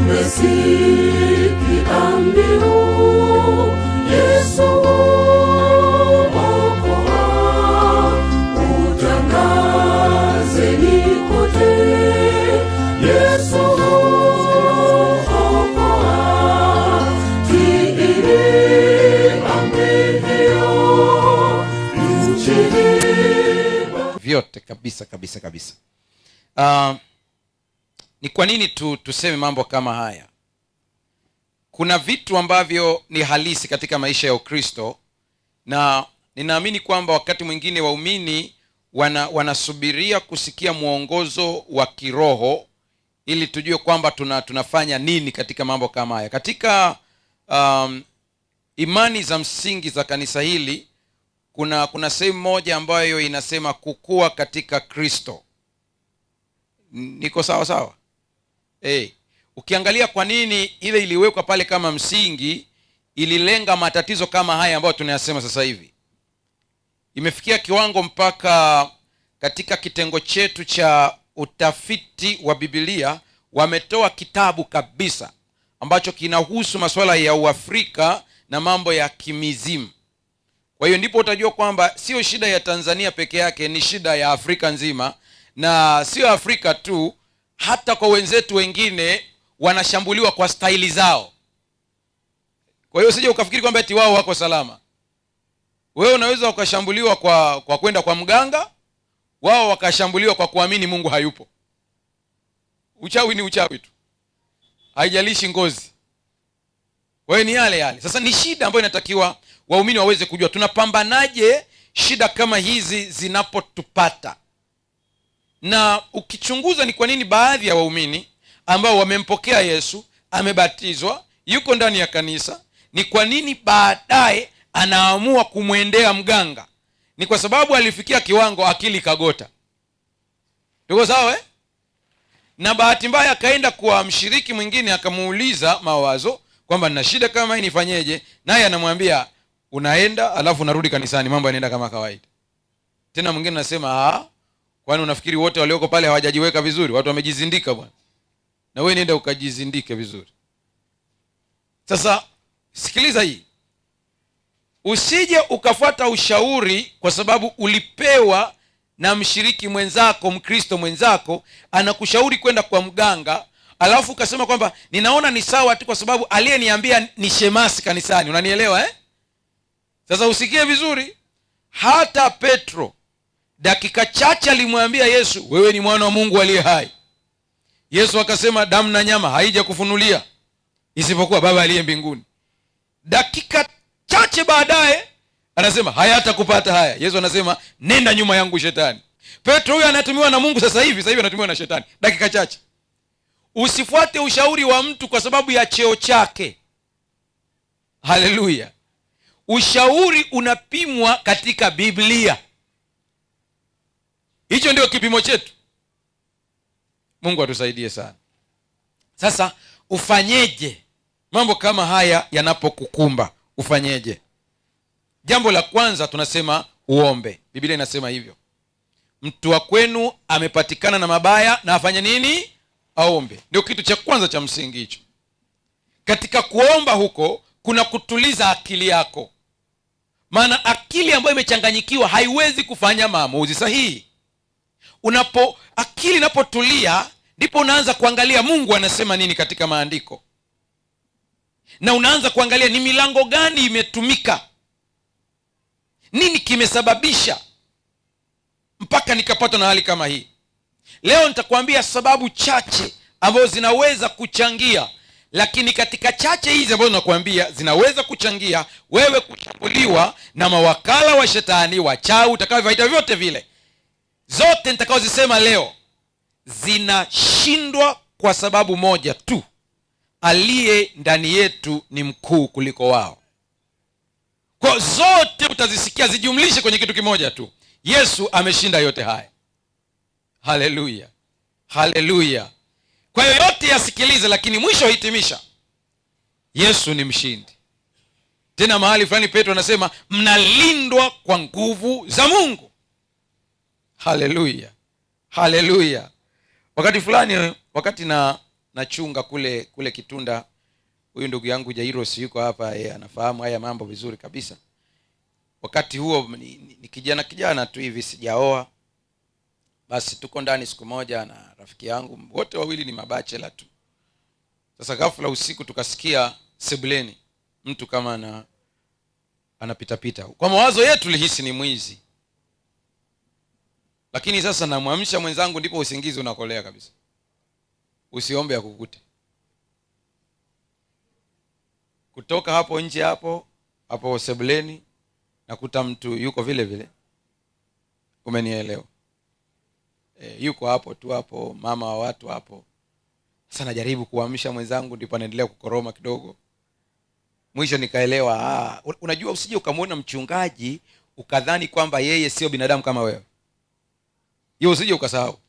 umesikia mbiu, Yesu okoa, utangazeni kote, Yesu okoa, tiini amri hiyo, nchini vyote kabisa kabisa kabisa. Ni kwa nini tuseme mambo kama haya? Kuna vitu ambavyo ni halisi katika maisha ya Ukristo, na ninaamini kwamba wakati mwingine waumini wanasubiria kusikia mwongozo wa kiroho ili tujue kwamba tunafanya nini katika mambo kama haya. Katika imani za msingi za kanisa hili kuna sehemu moja ambayo inasema kukua katika Kristo. Niko sawa sawa? Ukiangalia kwa nini ile iliwekwa pale kama msingi, ililenga matatizo kama haya ambayo tunayasema sasa hivi. Imefikia kiwango mpaka katika kitengo chetu cha utafiti wa Biblia wametoa kitabu kabisa ambacho kinahusu masuala ya Uafrika na mambo ya kimizimu. Kwa hiyo ndipo utajua kwamba sio shida ya Tanzania peke yake, ni shida ya Afrika nzima, na sio Afrika tu, hata kwa wenzetu wengine wanashambuliwa kwa staili zao. Kwa hiyo usije ukafikiri kwamba eti wao wako salama. Wewe unaweza ukashambuliwa kwa kwenda kwa mganga, wao wakashambuliwa kwa kuamini Mungu hayupo. Uchawi ni uchawi tu, haijalishi ngozi, wewe ni yale yale. Sasa ni shida ambayo inatakiwa waumini waweze kujua tunapambanaje shida kama hizi zinapotupata. Na ukichunguza ni kwa nini baadhi ya waumini ambao wamempokea Yesu, amebatizwa, yuko ndani ya kanisa, ni kwa nini baadaye anaamua kumwendea mganga? Ni kwa sababu alifikia kiwango akili kagota. Tuko sawa Na bahati mbaya akaenda kwa mshiriki mwingine akamuuliza mawazo kwamba nina shida kama hii nifanyeje, naye anamwambia unaenda alafu unarudi kanisani, mambo yanaenda kama kawaida. Tena mwingine anasema kwani unafikiri wote walioko pale hawajajiweka vizuri? Watu wamejizindika bwana, na wewe nenda ukajizindike vizuri. Sasa sikiliza hii, usije ukafuata ushauri kwa sababu ulipewa na mshiriki mwenzako, Mkristo mwenzako anakushauri kwenda kwa mganga, alafu ukasema kwamba ninaona ni sawa tu kwa sababu aliyeniambia ni shemasi kanisani. Unanielewa Sasa usikie vizuri, hata Petro dakika chache alimwambia Yesu, wewe ni mwana wa Mungu aliye hai. Yesu akasema damu na nyama haija kufunulia isipokuwa Baba aliye mbinguni. Dakika chache baadaye anasema hayatakupata haya. Yesu anasema nenda nyuma yangu shetani. Petro huyu anatumiwa na Mungu sasa hivi anatumiwa na shetani dakika chache. Usifuate ushauri wa mtu kwa sababu ya cheo chake. Haleluya. Ushauri unapimwa katika Biblia. Hicho ndio kipimo chetu. Mungu atusaidie sana. Sasa ufanyeje mambo kama haya yanapokukumba? Ufanyeje? Jambo la kwanza tunasema uombe. Biblia inasema hivyo, mtu wa kwenu amepatikana na mabaya na afanye nini? Aombe. Ndio kitu cha kwanza cha msingi hicho. Katika kuomba huko kuna kutuliza akili yako, maana akili ambayo imechanganyikiwa haiwezi kufanya maamuzi sahihi. Akili inapotulia ndipo unaanza kuangalia Mungu anasema nini katika maandiko, na unaanza kuangalia ni milango gani imetumika, nini kimesababisha mpaka nikapata na hali kama hii. Leo nitakwambia sababu chache ambazo zinaweza kuchangia, lakini katika chache hizi ambazo nakwambia zinaweza kuchangia wewe kushambuliwa na mawakala wa shetani, wachawi, utakavyoita vyote vile, zote nitakazozisema leo zinashindwa kwa sababu moja tu: aliye ndani yetu ni mkuu kuliko wao. Kwa zote utazisikia zijumlishe kwenye kitu kimoja tu: Yesu ameshinda yote haya. Haleluya, haleluya. Kwa hiyo yote yasikilize, lakini mwisho hitimisha, Yesu ni mshindi. Tena mahali fulani Petro anasema mnalindwa kwa nguvu za Mungu. Haleluya, haleluya. Wakati fulani, wakati nachunga kule Kitunda. Huyu ndugu yangu Jairos yuko hapa, yeye anafahamu haya mambo vizuri kabisa. Wakati huo ni kijana tu hivi, sijaoa. Basi tuko ndani siku moja na rafiki yangu, wote wawili ni mabachela tu. Sasa ghafla usiku tukasikia sebuleni mtu kama anapita pita. Kwa mawazo yetu tulihisi ni mwizi. Lakini sasa namwamsha mwenzangu, ndipo usingizi unakolea kabisa. Usiombe akukute. Kutoka hapo nje hapo sebuleni nakuta mtu yuko vile vile. Umenielewa? Yuko hapo, mama wa watu hapo. Sasa najaribu kuamsha mwenzangu, ndipo anaendelea kukoroma kidogo. Mwisho nikaelewa, unajua usije ukamwona mchungaji ukadhani kwamba yeye sio binadamu kama wewe. Hiyo usije ukasahau.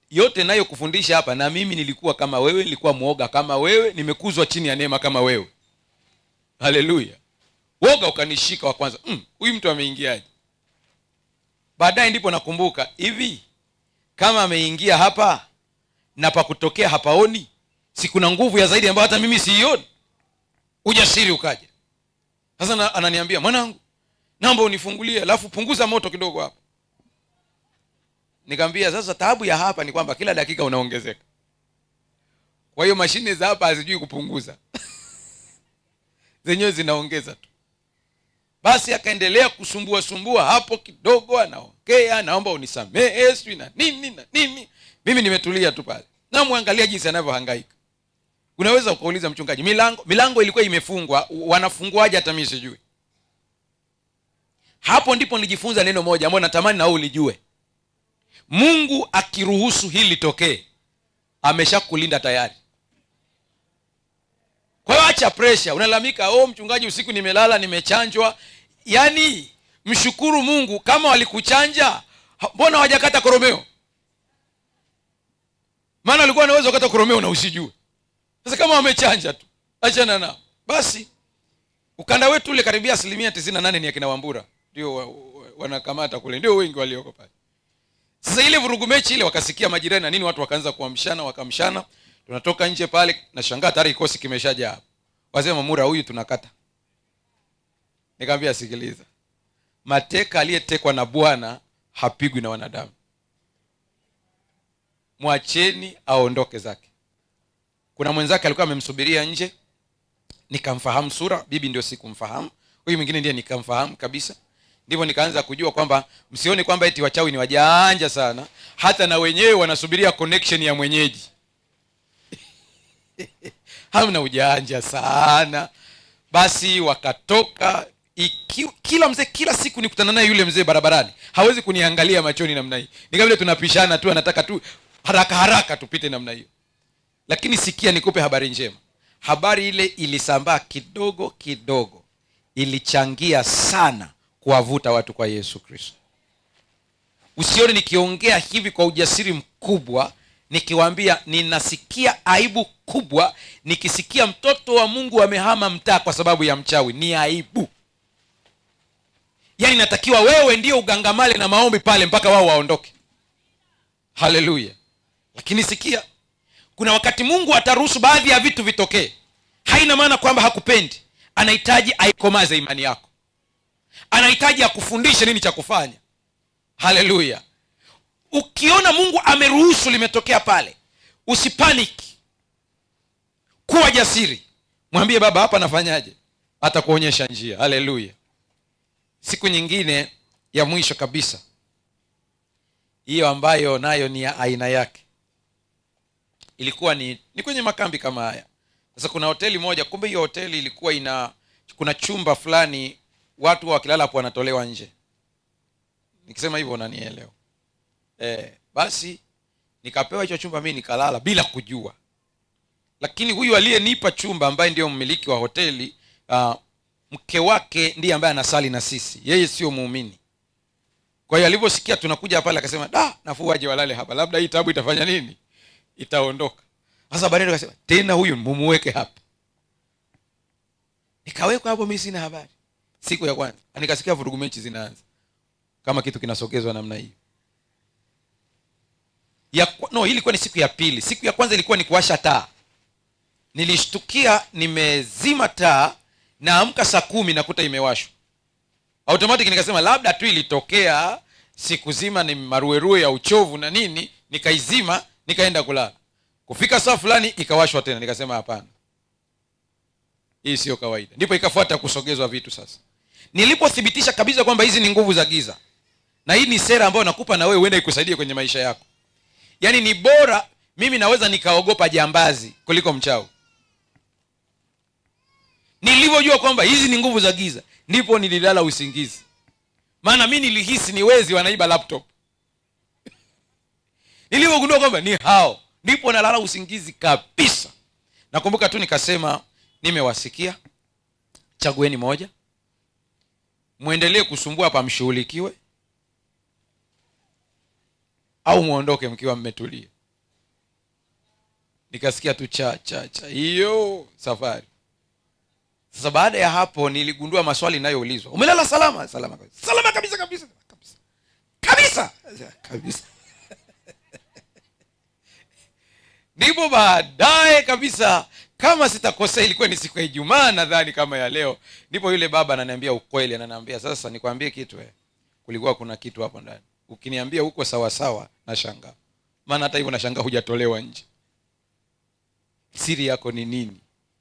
Yote nayo kufundisha hapa, na mimi nilikuwa kama wewe, nilikuwa muoga kama wewe, nimekuzwa chini ya neema kama wewe. Haleluya. Woga ukanishika wa kwanza. Huyu mtu ameingiaje? Baadaye ndipo nakumbuka, hivi kama ameingia hapa na pa kutokea hapaoni, si kuna nguvu ya zaidi ambayo hata mimi siioni? Ujasiri ukaja. Sasa ananiambia, mwanangu, naomba unifungulie, alafu punguza moto kidogo hapa. Nikamwambia, sasa taabu ya hapa ni kwamba kila dakika unaongezeka. Kwa hiyo mashine za hapa hazijui kupunguza. Zenyewe zinaongeza tu. Basi akaendelea kusumbua hapo kidogo, anaongea, naomba unisamehe, sio na nini. Mimi nimetulia tu pale. Namwangalia jinsi anavyohangaika. Unaweza ukauliza mchungaji, milango ilikuwa imefungwa, wanafunguaje hata mimi sijui. Hapo ndipo nilijifunza neno moja ambalo natamani na wewe ulijue. Mungu akiruhusu hili litokee, ameshakulinda tayari. Kwa hiyo acha pressure. Unalalamika, mchungaji usiku nimelala, nimechanjwa. Yaani mshukuru Mungu, kama walikuchanja mbona hawajakata koromeo? Maana walikuwa wanaweza kukata koromeo na usijue. Sasa kama wamechanja tu, achana nao. Basi ukanda wetu ule karibia 98% ni akina Wambura. Ndio wanakamata kule, ndio wengi walioko pale. Sasa ile vurugu mechi ile, wakasikia majirani na nini, watu wakaanza wakamshana. Tunatoka nje pale, nashangaa tayari kikosi kimeshaja hapo. Wasema, Mura huyu tunakata. Nikamwambia, sikiliza. Mateka aliyetekwa na Bwana hapigwi na wanadamu. Mwacheni aondoke zake. Kuna mwenzake alikuwa amemsubiria nje, nikamfahamu sura, bibi ndio sikumfahamu. Huyu mwingine ndiye nikamfahamu kabisa. Ndipo nikaanza kujua kwamba msioni kwamba eti wachawi ni wajanja sana, hata na wenyewe wanasubiria connection ya mwenyeji. Hamna ujanja sana. Basi wakatoka. Kila mzee, kila siku nikutana naye yule mzee barabarani, hawezi kuniangalia machoni namna hii. Ni kama tunapishana tu, anataka tu haraka tupite namna hiyo. Lakini sikia, nikupe habari njema. Habari ile ilisambaa kidogo, ilichangia sana kuwavuta watu kwa Yesu Kristo. Usione nikiongea hivi kwa ujasiri mkubwa, nikiwaambia ninasikia aibu kubwa nikisikia mtoto wa Mungu amehama mtaa kwa sababu ya mchawi. Ni aibu. Yaani natakiwa wewe ndio ugangamale na maombi pale mpaka wao waondoke. Haleluya. Lakini sikia, kuna wakati Mungu ataruhusu baadhi ya vitu vitokee. Haina maana kwamba hakupendi. Anahitaji aikomaze imani yako. Anahitaji akufundishe nini cha kufanya. Haleluya. Ukiona Mungu ameruhusu limetokea pale, usipaniki. Kuwa jasiri. Mwambie Baba, hapa nafanyaje? Atakuonyesha njia. Haleluya. Siku nyingine ya mwisho kabisa, hiyo ambayo nayo ni ya aina yake, ilikuwa ni kwenye makambi kama haya. Sasa kuna hoteli moja, kumbe hiyo hoteli ilikuwa kuna chumba fulani watu wakilala hapo wanatolewa nje. Nikisema hivyo unanielewa. Basi nikapewa hicho chumba, mimi nikalala bila kujua. Lakini huyu aliyenipa chumba ambaye ndio mmiliki wa hoteli, mke wake ndiye ambaye anasali na sisi. Yeye sio muumini. Kwa hiyo aliposikia tunakuja pale akasema, nafuu waje walale hapa. Labda hii tabu itafanya nini? Itaondoka. Sasa baadaye akasema, tena huyu mumuweke hapa. Nikawekwa hapo, mimi sina habari. Siku ya kwanza nikasikia vurugu mechi zinaanza. Kama kitu kinasogezwa namna hiyo. hii ilikuwa ni siku ya pili. Siku ya kwanza ilikuwa ni kuwasha taa. Nilishtukia nimezima taa, naamka saa 10 nakuta imewashwa automatic. Nikasema labda tu ilitokea siku zima ni maruerue ya uchovu na nini, nikaizima nikaenda kulala. Kufika saa fulani ikawashwa tena, nikasema hapana, hii sio kawaida. Ndipo ikafuata kusogezwa vitu. Sasa nilipothibitisha kabisa kwamba hizi ni nguvu za giza, na hii ni sera ambayo nakupa na wewe uende ikusaidie kwenye maisha yako. Yaani ni bora mimi naweza nikaogopa jambazi kuliko mchawi. Nilivyojua kwamba hizi ni nguvu za giza, ndipo nililala usingizi. Maana mimi nilihisi ni wezi wanaiba laptop. Nilivyogundua kwamba ni hao, ndipo nalala usingizi kabisa. Nakumbuka tu nikasema, nimewasikia, chagueni moja, muendelee kusumbua hapa mshughulikiwe, au muondoke mkiwa mmetulia. Nikasikia tu cha hiyo safari. Sasa baada ya hapo niligundua maswali ninayoulizwa. Umelala salama? Salama kabisa. Salama kabisa kabisa. Kabisa. Kabisa. Ndipo baadaye kabisa, kama sitakosea ilikuwa ni siku ya Ijumaa nadhani kama ya leo, ndipo yule baba ananiambia ukweli, ananiambia sasa nikwambie kitu kulikuwa kuna kitu hapo ndani. Ukiniambia uko sawa sawa nashangaa. Maana hata hivyo nashangaa hujatolewa nje. Siri yako ni nini?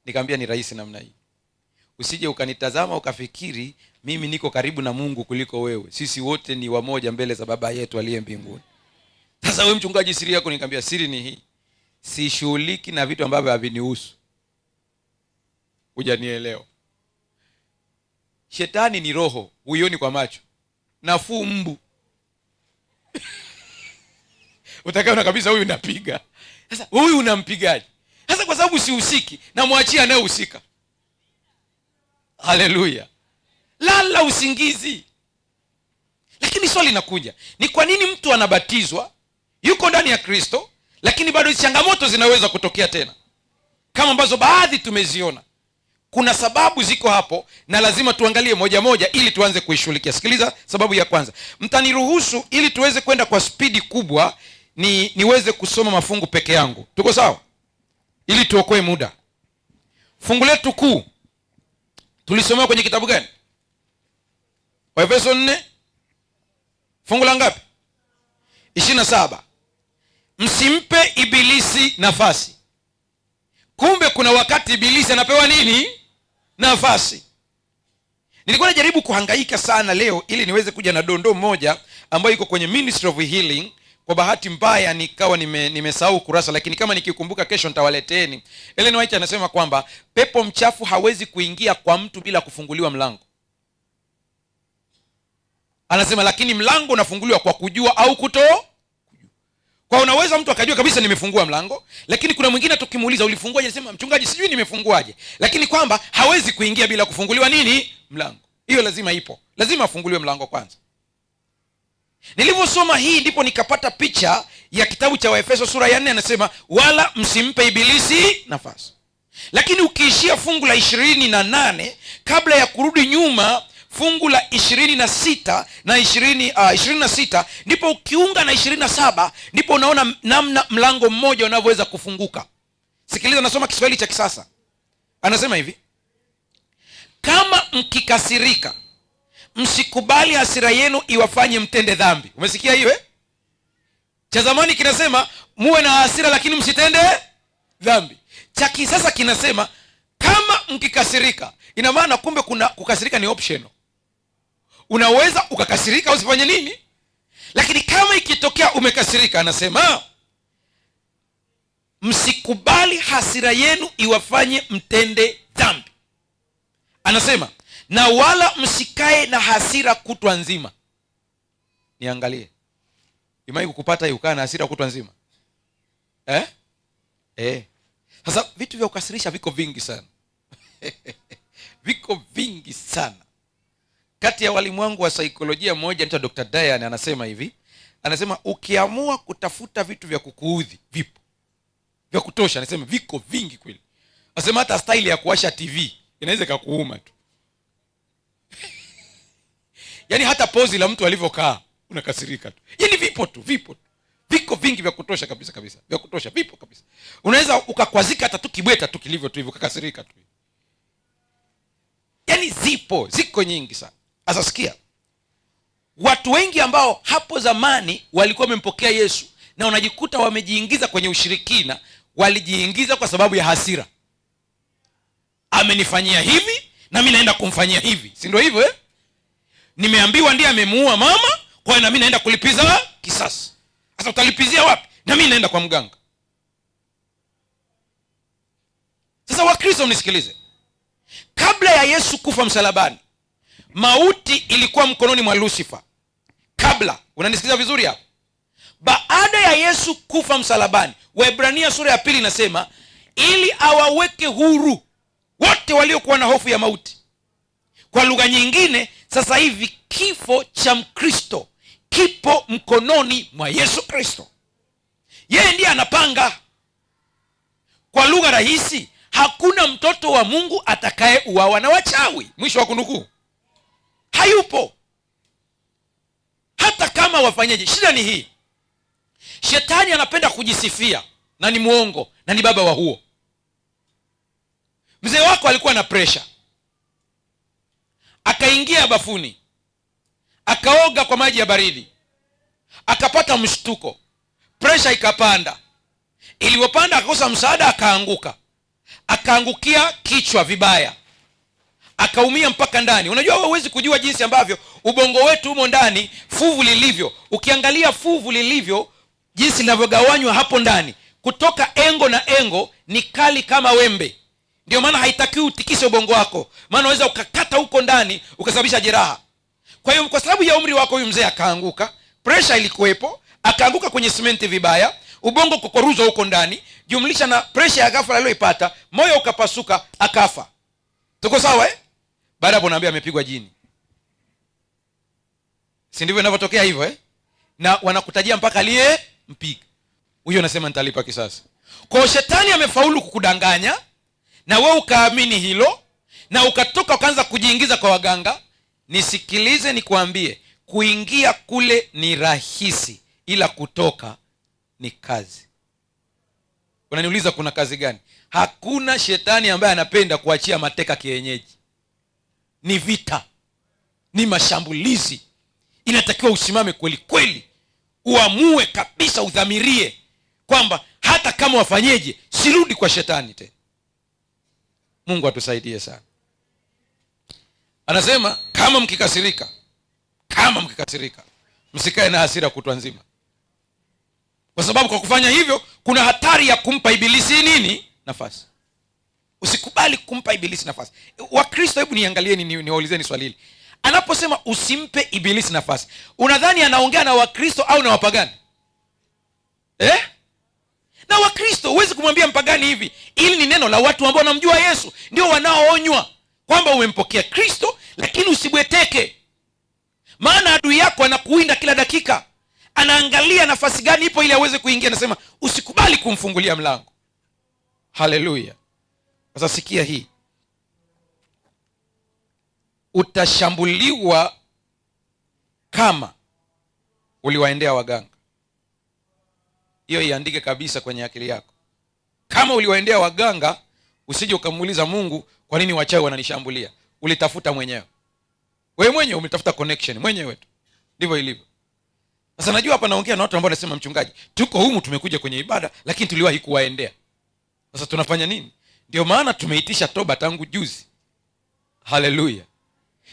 Nikamwambia ni rahisi namna hii. Usije ukanitazama ukafikiri mimi niko karibu na Mungu kuliko wewe. Sisi wote ni wamoja mbele za Baba yetu aliye mbinguni. Sasa wewe mchungaji, siri yako? Nikamwambia siri ni hii. Sishughuliki na vitu ambavyo havinihusu. Hujanielewa. Shetani ni roho, huioni kwa macho. Nafuu mbu. Utakaona kabisa huyu napiga. Sasa huyu unampigaje? Sasa kwa sababu sihusiki, na muachia anayehusika. Haleluya. Lala usingizi. Lakini swali linakuja, ni kwa nini mtu anabatizwa, yuko ndani ya Kristo, lakini bado changamoto zinaweza kutokea tena, kama ambazo baadhi tumeziona? Kuna sababu ziko hapo, na lazima tuangalie moja moja ili tuanze kuishughulikia. Sikiliza sababu ya kwanza. Mtaniruhusu ili tuweze kwenda kwa spidi kubwa, niweze kusoma mafungu peke yangu. Tuko sawa? Ili tuokoe muda. Fungu letu kuu tulisomea kwenye kitabu gani? Waefeso 4 fungu la ngapi? 27. Msimpe ibilisi nafasi. Kumbe kuna wakati ibilisi anapewa nini? Nafasi. Nilikuwa najaribu kuhangaika sana leo ili niweze kuja na dondoo moja ambayo iko kwenye Ministry of Healing. Kwa bahati mbaya nikawa nimesahau kurasa, lakini kama nikikumbuka kesho nitawaleteni. Ellen White anasema kwamba pepo mchafu hawezi kuingia kwa mtu bila kufunguliwa mlango. Anasema lakini mlango unafunguliwa kwa kujua au kuto. Kwa unaweza mtu akajua kabisa nimefungua mlango, lakini kuna mwingine tukimuuliza ulifunguaje, anasema mchungaji sijui nimefunguaje, lakini kwamba hawezi kuingia bila kufunguliwa nini? Mlango. Hiyo lazima ipo. Lazima afunguliwe mlango kwanza. Nilivyosoma hii ndipo nikapata picha ya kitabu cha Waefeso sura ya 4, anasema wala msimpe ibilisi nafasi. Lakini ukiishia fungu la 28 kabla ya kurudi nyuma, fungu la 26 na 26, ndipo ukiunga na 27, ndipo unaona namna mlango mmoja unavyoweza kufunguka. Sikiliza, nasoma Kiswahili cha kisasa. Anasema hivi: kama mkikasirika, msikubali hasira yenu iwafanye mtende dhambi. Umesikia hiyo? Cha zamani kinasema muwe na hasira lakini msitende dhambi. Cha kisasa kinasema kama mkikasirika. Ina maana kumbe kuna kukasirika ni optional. Unaweza ukakasirika usifanye nini? Lakini kama ikitokea umekasirika, anasema msikubali hasira yenu iwafanye mtende dhambi. Anasema na wala msikae na hasira kutwa nzima. Niangalie, imai kukupata ukaa na hasira kutwa nzima? Sasa vitu vya kukasirisha viko vingi sana. Viko vingi sana. Kati ya walimu wangu wa saikolojia mmoja anaitwa Dr. Diane anasema hivi. Anasema ukiamua kutafuta vitu vya kukuudhi, vipo vya kutosha. Anasema viko vingi kweli. Anasema hata style ya kuwasha TV inaweza kukuuma tu. Yaani hata pozi la mtu alivyokaa unakasirika tu. Yaani vipo tu. viko vingi vya kutosha kabisa kabisa, vya kutosha, vipo kabisa. Unaweza ukakwazika hata tu kibweta tu kilivyo tu hivyo, ukakasirika tu. Yaani ziko nyingi sana. Sasa sikia, watu wengi ambao hapo zamani walikuwa wamempokea Yesu na wanajikuta wamejiingiza kwenye ushirikina, walijiingiza kwa sababu ya hasira. Amenifanyia hivi na mimi naenda kumfanyia hivi, si ndio hivyo? Nimeambiwa ndiye amemuua mama, kwa hiyo na mimi naenda kulipiza kisasi. Sasa utalipizia wapi? Na mimi naenda kwa mganga. Sasa Wakristo mnisikilize, kabla ya Yesu kufa msalabani, mauti ilikuwa mkononi mwa Lucifer. Kabla, unanisikiliza vizuri hapo? Baada ya Yesu kufa msalabani, Waebrania sura ya 2 inasema ili awaweke huru wote waliokuwa na hofu ya mauti. Kwa lugha nyingine, sasa hivi kifo cha Mkristo kipo mkononi mwa Yesu Kristo. Yeye ndiye anapanga. Kwa lugha rahisi, hakuna mtoto wa Mungu atakaye uawa na wachawi. Mwisho wa kunukuu. Hayupo. Hata kama wafanyeje. Shida ni hii, shetani anapenda kujisifia na ni muongo na ni baba wa huo. Mzee wako alikuwa na pressure, akaingia bafuni, akaoga kwa maji ya baridi, akapata mshtuko, pressure ikapanda. Ilipopanda akakosa msaada, akaangukia kichwa vibaya, akaumia mpaka ndani. Unajua wewe huwezi kujua jinsi ambavyo ubongo wetu humo ndani fuvu lilivyo. Ukiangalia fuvu lilivyo, jinsi linavyogawanywa hapo ndani kutoka engo na engo, ni kali kama wembe. Ndio maana haitakiwi utikise ubongo wako, maana unaweza ukakata huko ndani ukasababisha jeraha. Kwa hiyo kwa sababu ya umri wako, huyu mzee akaanguka, pressure ilikuwepo, akaanguka kwenye simenti vibaya, ubongo kukoruzwa huko ndani, jumlisha na pressure ya ghafla aliyoipata, moyo ukapasuka, akafa. Tuko sawa Baada hapo naambia amepigwa jini. Si ndivyo inavyotokea hivyo Na wanakutajia mpaka aliye mpiga. Huyo anasema nitalipa kisasi. Kwa shetani amefaulu kukudanganya na wewe ukaamini hilo na ukatoka ukaanza kujiingiza kwa waganga. Nisikilize nikwambie, kuingia kule ni rahisi, ila kutoka ni kazi. Unaniuliza kuna kazi gani? Hakuna shetani ambaye anapenda kuachia mateka kienyeji. Ni vita, ni mashambulizi. Inatakiwa usimame kweli kweli, uamue kabisa, udhamirie kwamba hata kama wafanyeje, sirudi kwa shetani tena. Mungu atusaidie sana. Anasema kama mkikasirika, msikae na hasira kutwa nzima, kwa sababu kwa kufanya hivyo kuna hatari ya kumpa ibilisi nafasi. Usikubali kumpa ibilisi nafasi. Wakristo, hebu niangalieni, niwaulizeni swali hili. Anaposema usimpe ibilisi nafasi, unadhani anaongea na Wakristo au na wapagani? Na Wakristo. Huwezi kumwambia mpagani hivi. Ili ni neno la watu ambao wanamjua Yesu, ndio wanaoonywa kwamba umempokea Kristo, lakini usibweteke. Maana adui yako anakuwinda kila dakika, anaangalia nafasi gani ipo ili aweze kuingia. Anasema usikubali kumfungulia mlango. Haleluya. Sasa sikia hii, utashambuliwa kama uliwaendea waganga. Hiyo iandike kabisa kwenye akili yako. Kama uliwaendea waganga, usije ukamuuliza Mungu, kwa nini wachawi wananishambulia? Ulitafuta mwenyewe. Wewe mwenyewe umetafuta connection mwenyewe tu. Ndivyo ilivyo. Sasa najua hapa naongea na watu ambao wanasema, mchungaji, tuko humu tumekuja kwenye ibada lakini tuliwahi kuwaendea. Sasa tunafanya nini? Ndio maana tumeitisha toba tangu juzi. Haleluya.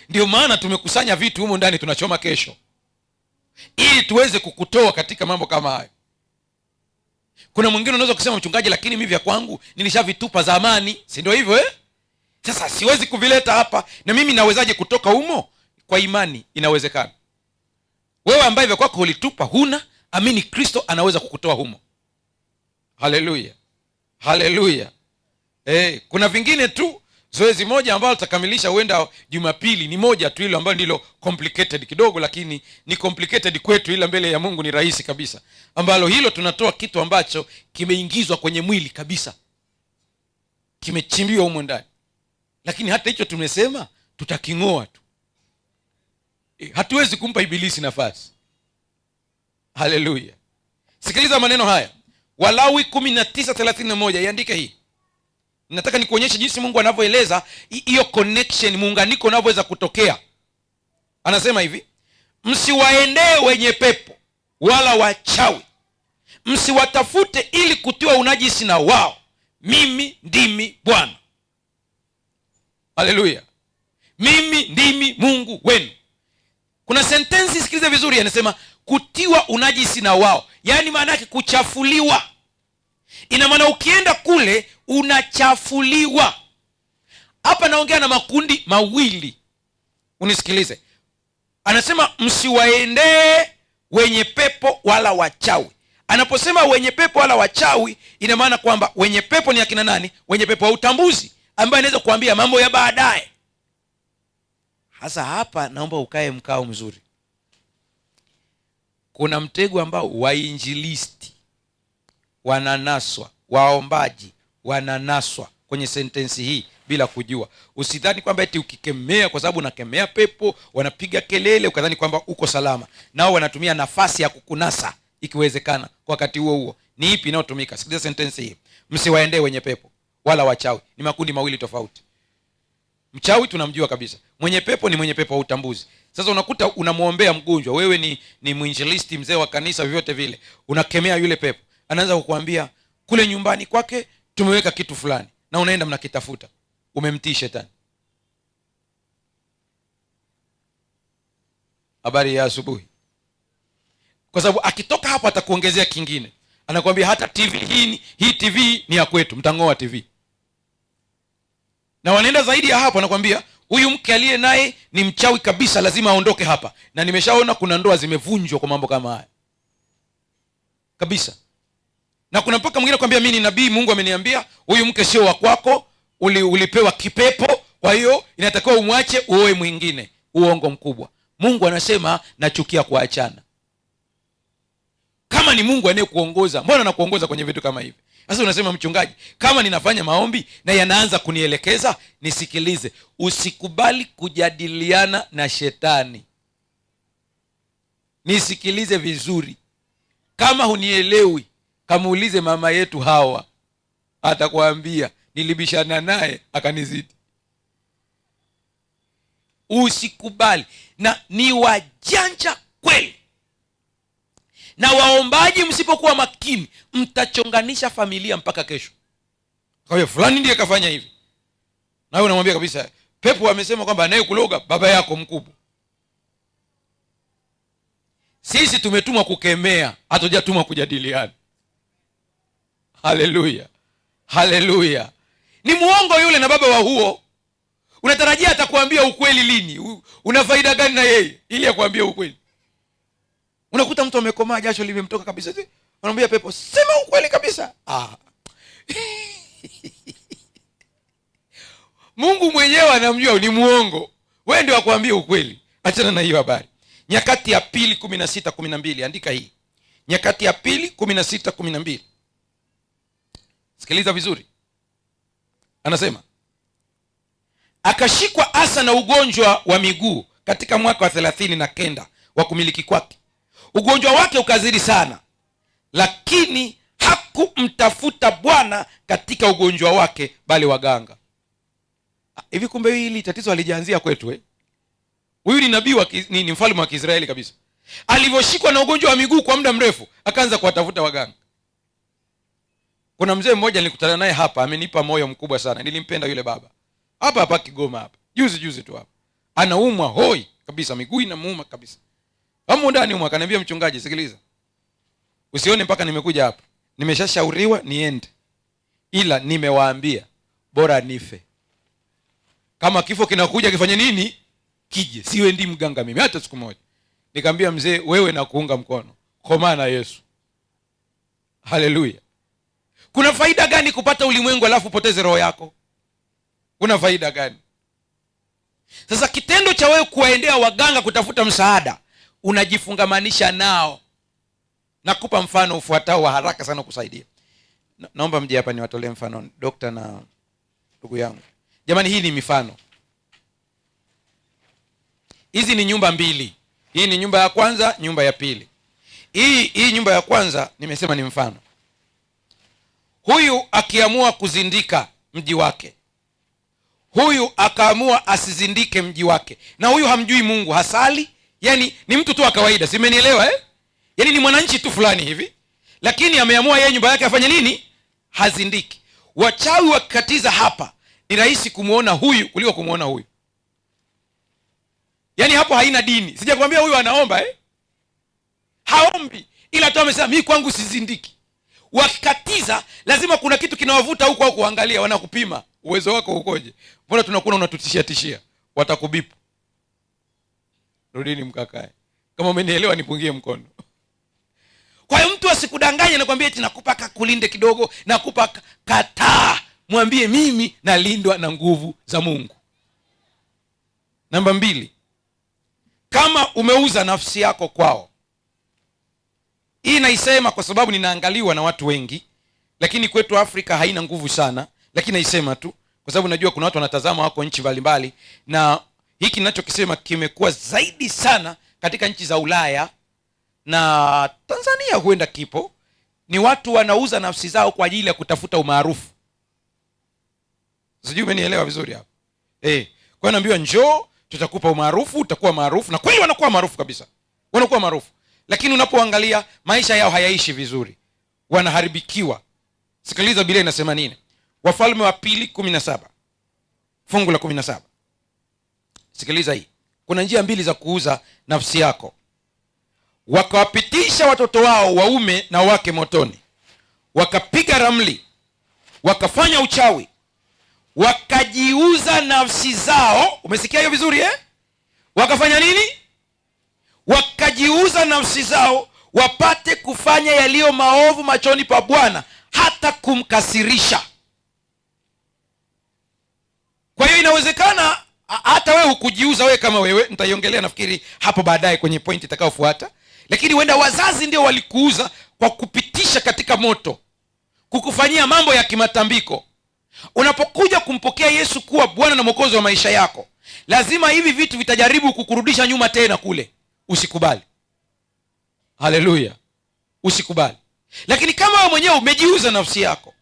Ndio maana tumekusanya vitu humu ndani tunachoma kesho, ili tuweze kukutoa katika mambo kama hayo. Kuna mwingine unaweza kusema, mchungaji, lakini mimi vya kwangu nilishavitupa zamani. Si ndio hivyo Sasa siwezi kuvileta hapa, na mimi nawezaje kutoka humo? Kwa imani inawezekana. Wewe ambaye vya kwako ulitupa, huna amini, Kristo anaweza kukutoa humo. Haleluya. Haleluya. Kuna vingine tu, zoezi moja ambalo tutakamilisha huenda Jumapili, ni moja tu, hilo ambalo ndilo complicated kidogo, lakini ni complicated kwetu, ila mbele ya Mungu ni rahisi kabisa, ambalo hilo tunatoa kitu ambacho kimeingizwa kwenye mwili kabisa, kimechimbiwa humo ndani. Lakini hata hicho tumesema tutaking'oa tu. Hatuwezi kumpa ibilisi nafasi. Haleluya. Sikiliza maneno haya, Walawi 19:31. Iandike hii. Nataka nikuonyeshe jinsi Mungu anavyoeleza hiyo connection, muunganiko unavyoweza kutokea. Anasema hivi, msiwaendee wenye pepo wala wachawi, msiwatafute ili kutiwa unajisi na wao, mimi ndimi Bwana. Haleluya. Mimi ndimi Mungu wenu. Kuna sentensi, sikiliza vizuri, anasema kutiwa unajisi na wao, yaani maana yake kuchafuliwa. Ina maana ukienda kule unachafuliwa. Hapa naongea na makundi mawili, unisikilize. Anasema msiwaendee wenye pepo wala wachawi. Anaposema wenye pepo wala wachawi, ina maana kwamba wenye pepo ni akina nani? Wenye pepo wa utambuzi, ambaye anaweza kuambia mambo ya baadaye. Hasa hapa naomba ukae mkao mzuri. Kuna mtego ambao wainjilisti wananaswa, waombaji wananaswa kwenye sentensi hii bila kujua. Usidhani kwamba eti ukikemea, kwa sababu unakemea pepo, wanapiga kelele, ukadhani kwamba uko salama. Nao wanatumia nafasi ya kukunasa ikiwezekana kwa wakati huo huo. Ni ipi inayotumika? Sikiliza sentensi hii, msiwaendee wenye pepo wala wachawi. Ni makundi mawili tofauti. Mchawi tunamjua kabisa, mwenye pepo ni mwenye pepo wa utambuzi. Sasa unakuta unamwombea mgonjwa, wewe ni mwinjilisti, mzee wa kanisa, vyovyote vile, unakemea yule pepo, anaanza kukuambia kule nyumbani kwake tumeweka kitu fulani, na unaenda mnakitafuta. Umemtii shetani. Habari ya asubuhi. Kwa sababu akitoka hapo atakuongezea kingine, anakuambia hata TV hii TV ni ya kwetu, mtang'oa TV. Na wanaenda zaidi ya hapo, anakuambia huyu mke aliye naye ni mchawi kabisa, lazima aondoke hapa. Na nimeshaona kuna ndoa zimevunjwa kwa mambo kama haya kabisa. Na kuna mpaka mwingine anakuambia mimi ni nabii, Mungu ameniambia huyu mke sio wa kwako, ulipewa kipepo, kwa hiyo inatakiwa umwache uoe mwingine. Uongo mkubwa. Mungu anasema nachukia kuachana. Kama ni Mungu anayekuongoza, mbona anakuongoza kwenye vitu kama hivi? Sasa unasema mchungaji, kama ninafanya maombi na yanaanza kunielekeza, nisikilize. Usikubali kujadiliana na shetani. Nisikilize vizuri. Kama hunielewi, kamuulize mama yetu Hawa, atakwambia nilibishana naye akanizidi. Usikubali. Na ni wajanja kweli. Na waombaji msipokuwa makini, mtachonganisha familia mpaka kesho. Kwa hiyo fulani ndiye kafanya hivi, na wewe unamwambia kabisa pepo amesema kwamba anayekuloga baba yako mkubwa. Sisi tumetumwa kukemea, hatujatumwa kujadiliana. Haleluya, haleluya. Ni muongo yule na baba wa huo. Unatarajia atakwambia ukweli lini? Una faida gani na yeye ili akwambie ukweli? Unakuta mtu amekomaa, jasho limemtoka kabisa, anamwambia pepo sema ukweli kabisa. Mungu mwenyewe anamjua ni muongo, wewe ndio akwambia ukweli. Achana na hiyo habari. Nyakati ya pili 16:12. Andika hii, Nyakati ya pili 16:12. Sikiliza vizuri. Anasema akashikwa Asa na ugonjwa wa miguu katika mwaka wa 39 wa kumiliki kwake. Ugonjwa wake ukazidi sana, lakini hakumtafuta Bwana katika ugonjwa wake, bali waganga. Hivi kumbe hili tatizo alijaanzia kwetu Huyu ni nabii ni mfalme wa Kiisraeli kabisa. Alivyoshikwa na ugonjwa wa miguu kwa muda mrefu, akaanza kuwatafuta waganga. Kuna mzee mmoja nilikutana naye hapa, amenipa moyo mkubwa sana. Nilimpenda yule baba. Hapa Kigoma hapa. Juzi tu hapa. Anaumwa hoi kabisa, miguu inamuuma kabisa. Hapo ndani umwa, akaniambia mchungaji, sikiliza. Usione mpaka nimekuja hapa. Nimeshashauriwa niende. Ila nimewaambia bora nife. Kama kifo kinakuja kifanye nini? Kije. Siwe ndi mganga mimi hata siku moja. Nikamwambia mzee, wewe na kuunga mkono. Koma na Yesu. Haleluya. Kuna faida gani kupata ulimwengu alafu upoteze roho yako? Kuna faida gani? Sasa kitendo cha wewe kuwaendea waganga kutafuta msaada, unajifungamanisha nao. Nakupa mfano ufuatao wa haraka sana kusaidia. Naomba mje hapa niwatolee mfano dokta na ndugu yangu. Jamani, hii ni mifano. Hizi ni nyumba mbili. Hii ni nyumba ya kwanza, nyumba ya pili. hii nyumba ya kwanza nimesema ni mfano. Huyu akiamua kuzindika mji wake, huyu akaamua asizindike mji wake, na huyu hamjui Mungu, hasali, yani ni mtu tu wa kawaida, simenielewa yani ni mwananchi tu fulani hivi, lakini ameamua yeye nyumba yake afanye nini? Hazindiki. Wachawi wakikatiza hapa, ni rahisi kumuona huyu kuliko kumuona huyu. Yani hapo haina dini. Sijakwambia huyu anaomba haombi, ila tu amesema mimi kwangu sizindiki. Wakikatiza lazima kuna kitu kinawavuta huko au kuangalia, wanakupima uwezo wako ukoje. Mbona tunakuona unatutishia tishia? Watakubipu. Rudini mkakae. Kama umenielewa nipungie mkono. Kwa hiyo mtu asikudanganye na kwambia eti nakupa kulinde kidogo, nakupa kataa. Mwambie mimi nalindwa na nguvu za Mungu. Namba 2. Kama umeuza nafsi yako kwao. Hii naisema kwa sababu ninaangaliwa na watu wengi, lakini kwetu Afrika haina nguvu sana, lakini naisema tu kwa sababu najua kuna watu wanatazama wako nchi mbalimbali, na hiki ninachokisema kimekuwa zaidi sana katika nchi za Ulaya na Tanzania huenda kipo. Ni watu wanauza nafsi zao kwa ajili ya kutafuta umaarufu. Sijui umenielewa vizuri hapo. Kwa naambiwa njoo tutakupa umaarufu, utakuwa maarufu, na kweli wanakuwa maarufu kabisa. Wanakuwa maarufu. Lakini unapoangalia maisha yao hayaishi vizuri. Wanaharibikiwa. Sikiliza Biblia inasema nini? Wafalme wa 2:17. Fungu la 17. Sikiliza hii. Kuna njia 2 za kuuza nafsi yako. Wakawapitisha watoto wao waume na wake motoni. Wakapiga ramli. Wakafanya uchawi. Wakajiuza nafsi zao. Umesikia hiyo vizuri Wakafanya nini? Wakajiuza nafsi zao wapate kufanya yaliyo maovu machoni pa Bwana, hata kumkasirisha. Kwa hiyo inawezekana hata wewe hukujiuza wewe kama wewe, nitaiongelea nafikiri hapo baadaye kwenye point itakayofuata, lakini wenda wazazi ndio walikuuza kwa kupitisha katika moto, kukufanyia mambo ya kimatambiko. Unapokuja kumpokea Yesu kuwa Bwana na Mwokozi wa maisha yako, lazima hivi vitu vitajaribu kukurudisha nyuma tena kule. Usikubali. Haleluya. Usikubali. Lakini kama wewe mwenyewe umejiuza nafsi yako.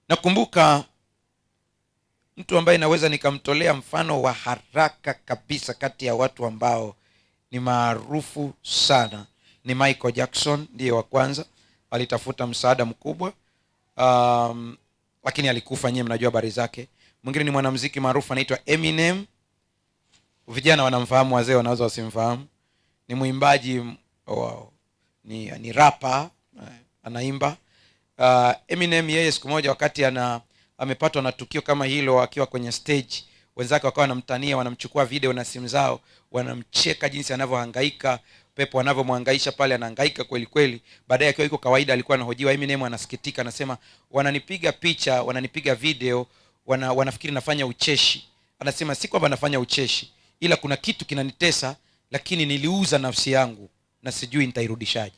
Nakumbuka mtu ambaye naweza nikamtolea mfano wa haraka kabisa kati ya watu ambao ni maarufu sana ni Michael Jackson. Ndiye wa kwanza, alitafuta msaada mkubwa, lakini alikufa. Nyewe mnajua habari zake. Mwingine ni mwanamuziki maarufu anaitwa Eminem. Vijana wanamfahamu, wazee wanaweza wasimfahamu. Ni mwimbaji, ni rapper, anaimba. Eminem yeye siku moja wakati amepatwa na tukio kama hilo, akiwa kwenye stage, wenzake wakawa wanamtania, wanamchukua video na simu zao, wanamcheka jinsi anavyohangaika, pepo anavyomhangaisha pale, anahangaika kweli kweli. Baadaye akiwa yuko kawaida alikuwa anahojiwa, Eminem anasikitika, anasema wananipiga picha, wananipiga video, wanafikiri nafanya ucheshi. Anasema si kwamba nafanya ucheshi, ila kuna kitu kinanitesa, lakini niliuza nafsi yangu na sijui nitairudishaje.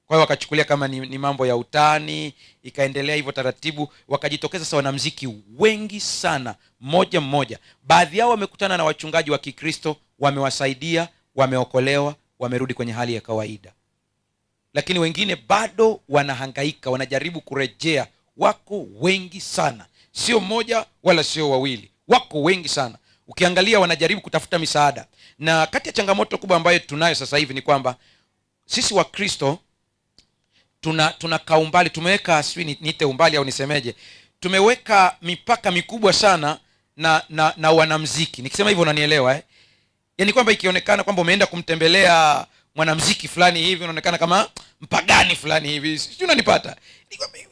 Kwa hiyo wakachukulia kama ni mambo ya utani, ikaendelea hivyo taratibu. Wakajitokeza sasa wanamuziki wengi sana, mmoja. Baadhi yao wamekutana na wachungaji wa Kikristo, wamewasaidia, wameokolewa, wamerudi kwenye hali ya kawaida. Lakini wengine bado wanahangaika, wanajaribu kurejea. Wako wengi sana, sio mmoja wala sio wawili, wako wengi sana. Ukiangalia wanajaribu kutafuta misaada. Na kati ya changamoto kubwa ambayo tunayo sasa hivi ni kwamba sisi wa Kristo tuna kaumbali, tumeweka, sijui niite umbali au nisemeje, tumeweka mipaka mikubwa sana na wanamuziki. Nikisema hivyo unanielewa Yaani kwamba ikionekana kwamba umeenda kumtembelea mwanamuziki fulani hivi, unaonekana kama mpagani fulani hivi. Sijui unanipata?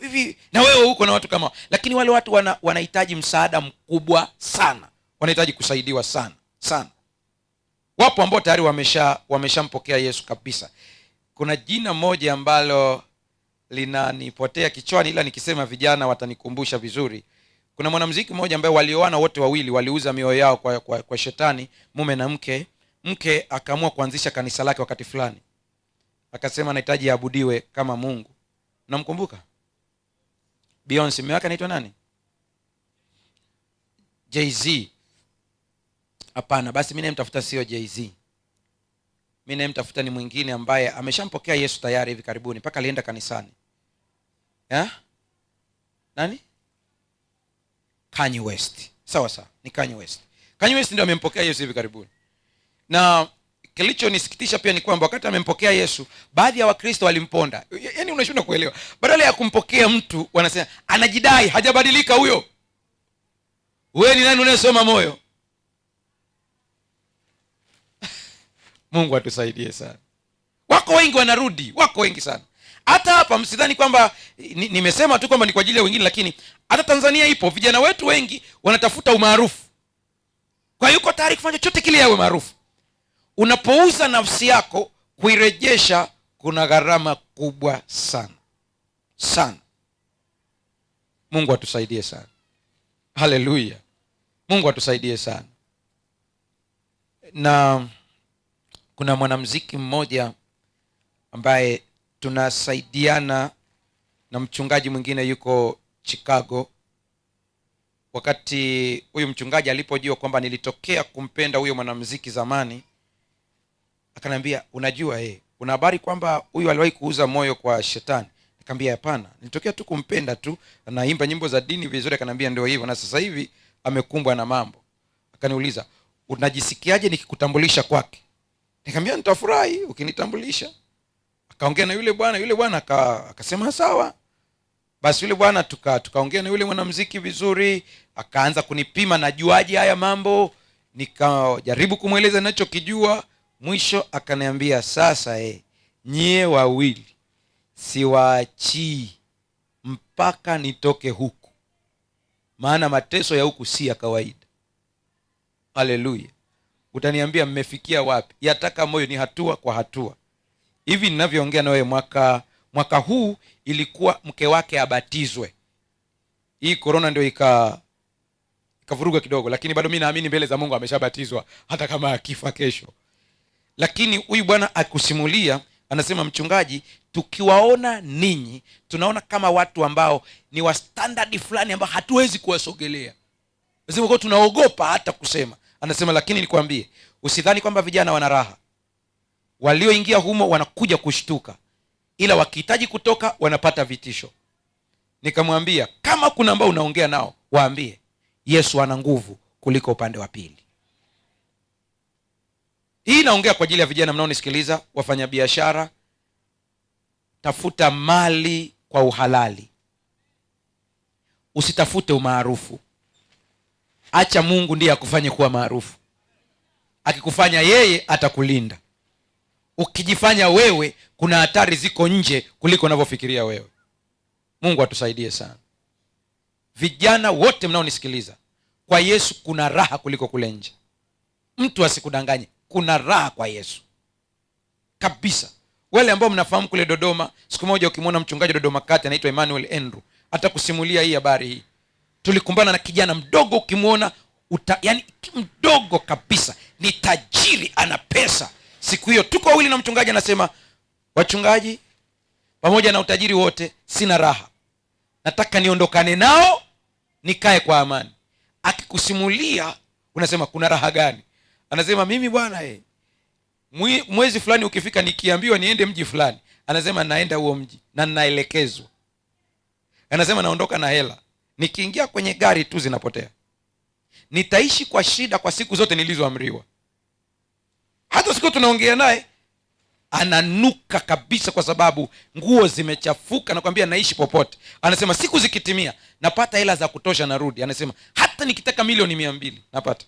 Hivi na wewe huko na watu kama, lakini wale watu wanahitaji msaada mkubwa sana. Wanahitaji kusaidiwa sana sana. Wapo ambao tayari wameshampokea Yesu kabisa. Kuna jina moja ambalo linanipotea kichwani, ila nikisema vijana watanikumbusha vizuri. Kuna mwanamuziki mmoja ambaye walioana wote wawili, waliuza mioyo yao kwa shetani, mume na mke. Mke akaamua kuanzisha kanisa lake wakati fulani. Akasema anahitaji aabudiwe kama Mungu. Unamkumbuka? Beyonce, mume wake anaitwa nani? Jay-Z. Hapana, basi mimi nimtafuta sio Jay-Z. mimi namtafuta ni mwingine ambaye ameshampokea Yesu tayari hivi karibuni, mpaka alienda kanisani. Nani? Kanye West. Sawa, ni Kanye West. Kanye West ndio amempokea Yesu hivi karibuni. Na kilichonisikitisha pia ni kwamba wakati amempokea Yesu, baadhi ya Wakristo walimponda. Yaani unashindwa kuelewa. Badala ya kumpokea mtu wanasema anajidai hajabadilika huyo. Wewe ni nani unayesoma moyo? Mungu atusaidie sana. Wako wengi wanarudi, wako wengi sana. Hata hapa msidhani kwamba nimesema tu kwamba ni kwa ajili ya wengine, lakini hata Tanzania ipo vijana wetu wengi wanatafuta umaarufu. Kwa hiyo uko tayari kufanya chochote kile yawe maarufu. Unapouza nafsi yako kuirejesha, kuna gharama kubwa sana. Sana. Mungu atusaidie sana. Haleluya. Mungu atusaidie sana. Na kuna mwanamuziki mmoja ambaye tunasaidiana na mchungaji mwingine yuko Chicago. Wakati huyu mchungaji alipojua kwamba nilitokea kumpenda huyo mwanamuziki zamani, akaniambia, unajua una habari kwamba huyu aliwahi kuuza moyo kwa shetani? Nikamwambia hapana, nilitokea tu kumpenda tu, anaimba nyimbo za dini vizuri. Akaniambia ndio hivyo, na sasa hivi amekumbwa na mambo. Akaniuliza, unajisikiaje nikikutambulisha kwake? Nikamwambia nitafurahi ukinitambulisha. Akaongea na yule bwana akasema sawa. Basi yule bwana tukaongea na yule mwanamuziki vizuri, akaanza kunipima najuaje haya mambo. Nikajaribu kumweleza ninachokijua. Mwisho akaniambia, sasa nyie wawili siwaachii mpaka nitoke huku, maana mateso ya huku si ya kawaida. Haleluya. Utaniambia mmefikia wapi? Yataka moyo ni hatua kwa hatua. Hivi ninavyoongea na wewe, mwaka huu ilikuwa mke wake abatizwe. Hii corona ndio ikavuruga kidogo, lakini bado mimi naamini mbele za Mungu ameshabatizwa hata kama akifa kesho. Lakini huyu bwana akusimulia, anasema, mchungaji, tukiwaona ninyi tunaona kama watu ambao ni wa standard fulani ambao hatuwezi kuwasogelea. Lazima kwa tunaogopa hata kusema. Anasema, lakini nikwambie, usidhani kwamba vijana wana raha. Walioingia humo wanakuja kushtuka, ila wakihitaji kutoka wanapata vitisho. Nikamwambia, kama kuna ambao unaongea nao, waambie Yesu ana nguvu kuliko upande wa pili. Hii naongea kwa ajili ya vijana mnaonisikiliza, wafanya biashara. Tafuta mali kwa uhalali, usitafute umaarufu. Acha Mungu ndiye akufanye kuwa maarufu. Akikufanya yeye atakulinda. Ukijifanya wewe, kuna hatari ziko nje kuliko unavyofikiria wewe. Mungu atusaidie sana. Vijana wote mnaonisikiliza, kwa Yesu kuna raha kuliko kule nje. Mtu asikudanganye, kuna raha kwa Yesu kabisa. Wale ambao mnafahamu kule Dodoma, siku moja ukimwona mchungaji Dodoma kati anaitwa Emmanuel Andrew, atakusimulia hii habari hii. Tulikumbana na kijana mdogo, ukimwona yani mdogo kabisa, ni tajiri, ana pesa. Siku hiyo tuko wawili na mchungaji, anasema, wachungaji, pamoja na utajiri wote sina raha, nataka niondokane nao nikae kwa amani. Akikusimulia unasema kuna raha gani? Anasema, mimi bwana mwezi fulani ukifika nikiambiwa niende mji fulani, anasema naenda huo mji na ninaelekezwa. Anasema naondoka na hela, nikiingia kwenye gari tu zinapotea. Nitaishi kwa shida kwa siku zote nilizoamriwa. Hata siku tunaongea naye ananuka kabisa kwa sababu nguo zimechafuka. Nakwambia naishi popote. Anasema siku zikitimia napata hela za kutosha narudi. Anasema hata nikitaka milioni 200 napata.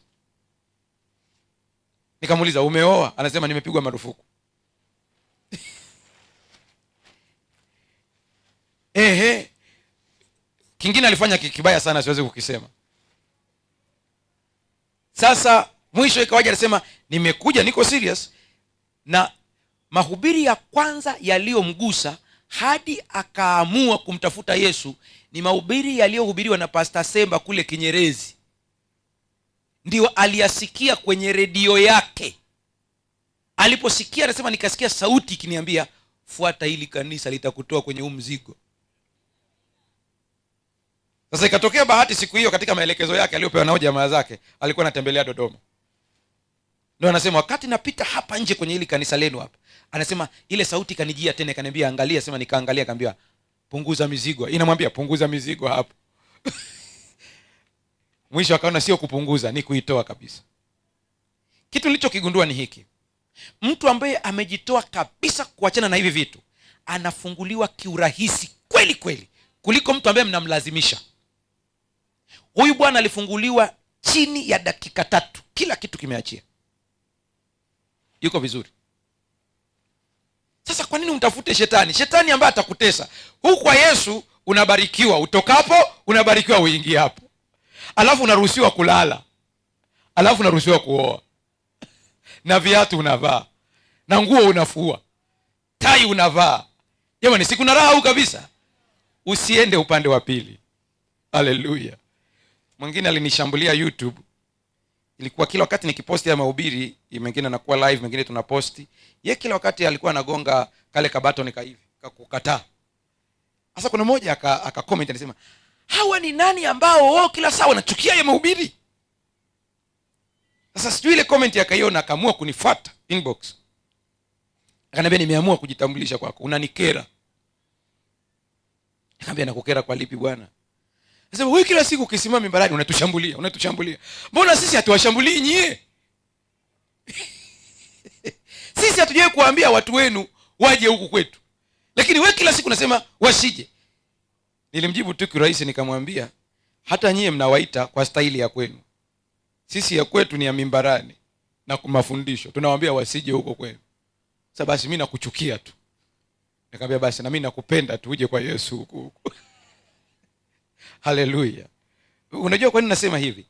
Nikamuuliza, umeoa? Anasema nimepigwa marufuku. Kingine alifanya kibaya sana, siwezi kukisema. Sasa mwisho ikawaje, anasema nimekuja, niko serious. Na mahubiri ya kwanza yaliyomgusa hadi akaamua kumtafuta Yesu ni mahubiri yaliyohubiriwa na Pastor Semba kule Kinyerezi. Ndio aliyasikia kwenye redio yake. Aliposikia, anasema nikasikia sauti ikiniambia, fuata hili kanisa litakutoa kwenye huu mzigo. Sasa ikatokea bahati siku hiyo, katika maelekezo yake aliyopewa na jamaa zake, alikuwa anatembelea Dodoma. Ndio anasema wakati napita hapa nje kwenye hili kanisa lenu hapa, anasema ile sauti kanijia tena ikaniambia angalia, sema nikaangalia, kaambia punguza mizigo. Inamwambia punguza mizigo hapo. Mwisho akaona sio kupunguza, ni kuitoa kabisa. Kitu nilichokigundua ni hiki: mtu ambaye amejitoa kabisa kuachana na hivi vitu anafunguliwa kiurahisi kweli kweli kuliko mtu ambaye mnamlazimisha. Huyu bwana alifunguliwa chini ya dakika 3, kila kitu kimeachia, yuko vizuri. Sasa kwa nini umtafute shetani ambaye atakutesa? Huku kwa Yesu unabarikiwa utokapo, unabarikiwa uingie hapo, alafu unaruhusiwa kulala, alafu unaruhusiwa kuoa, na viatu unavaa, na nguo unafua, tai unavaa. Jamani, siku na raha kabisa. Usiende upande wa pili. Haleluya. Mwingine alinishambulia YouTube. Ilikuwa kila wakati nikiposti ya mahubiri, mengine nakuwa live, mengine tunaposti. Yeye kila wakati alikuwa anagonga kale kabato nika hivi, kakukataa. Sasa kuna mmoja aka comment anasema, "Hawa ni nani ambao wao kila saa wanachukia ya mahubiri?" Sasa sijui ile comment akaiona, akaamua kunifuata inbox. Akaniambia, "Nimeamua kujitambulisha kwako, unanikera." Nikamwambia, "Nakukera kwa lipi bwana?" Anasema, "Wewe kila siku ukisimama mimbarani unatushambulia. Mbona sisi hatuwashambulii nyie?" Sisi hatujawahi kuambia watu wenu waje huku kwetu, lakini wewe kila siku unasema wasije. Nilimjibu tu kirahisi nikamwambia, hata nyie mnawaita kwa staili ya kwenu, sisi ya kwetu ni ya mimbarani na kumafundisho, tunawaambia wasije huko kwenu. Sasa basi mimi nakuchukia tu. Nikamwambia basi na mimi nakupenda tu, uje kwa Yesu huko. Haleluya. Unajua kwa nini nasema hivi?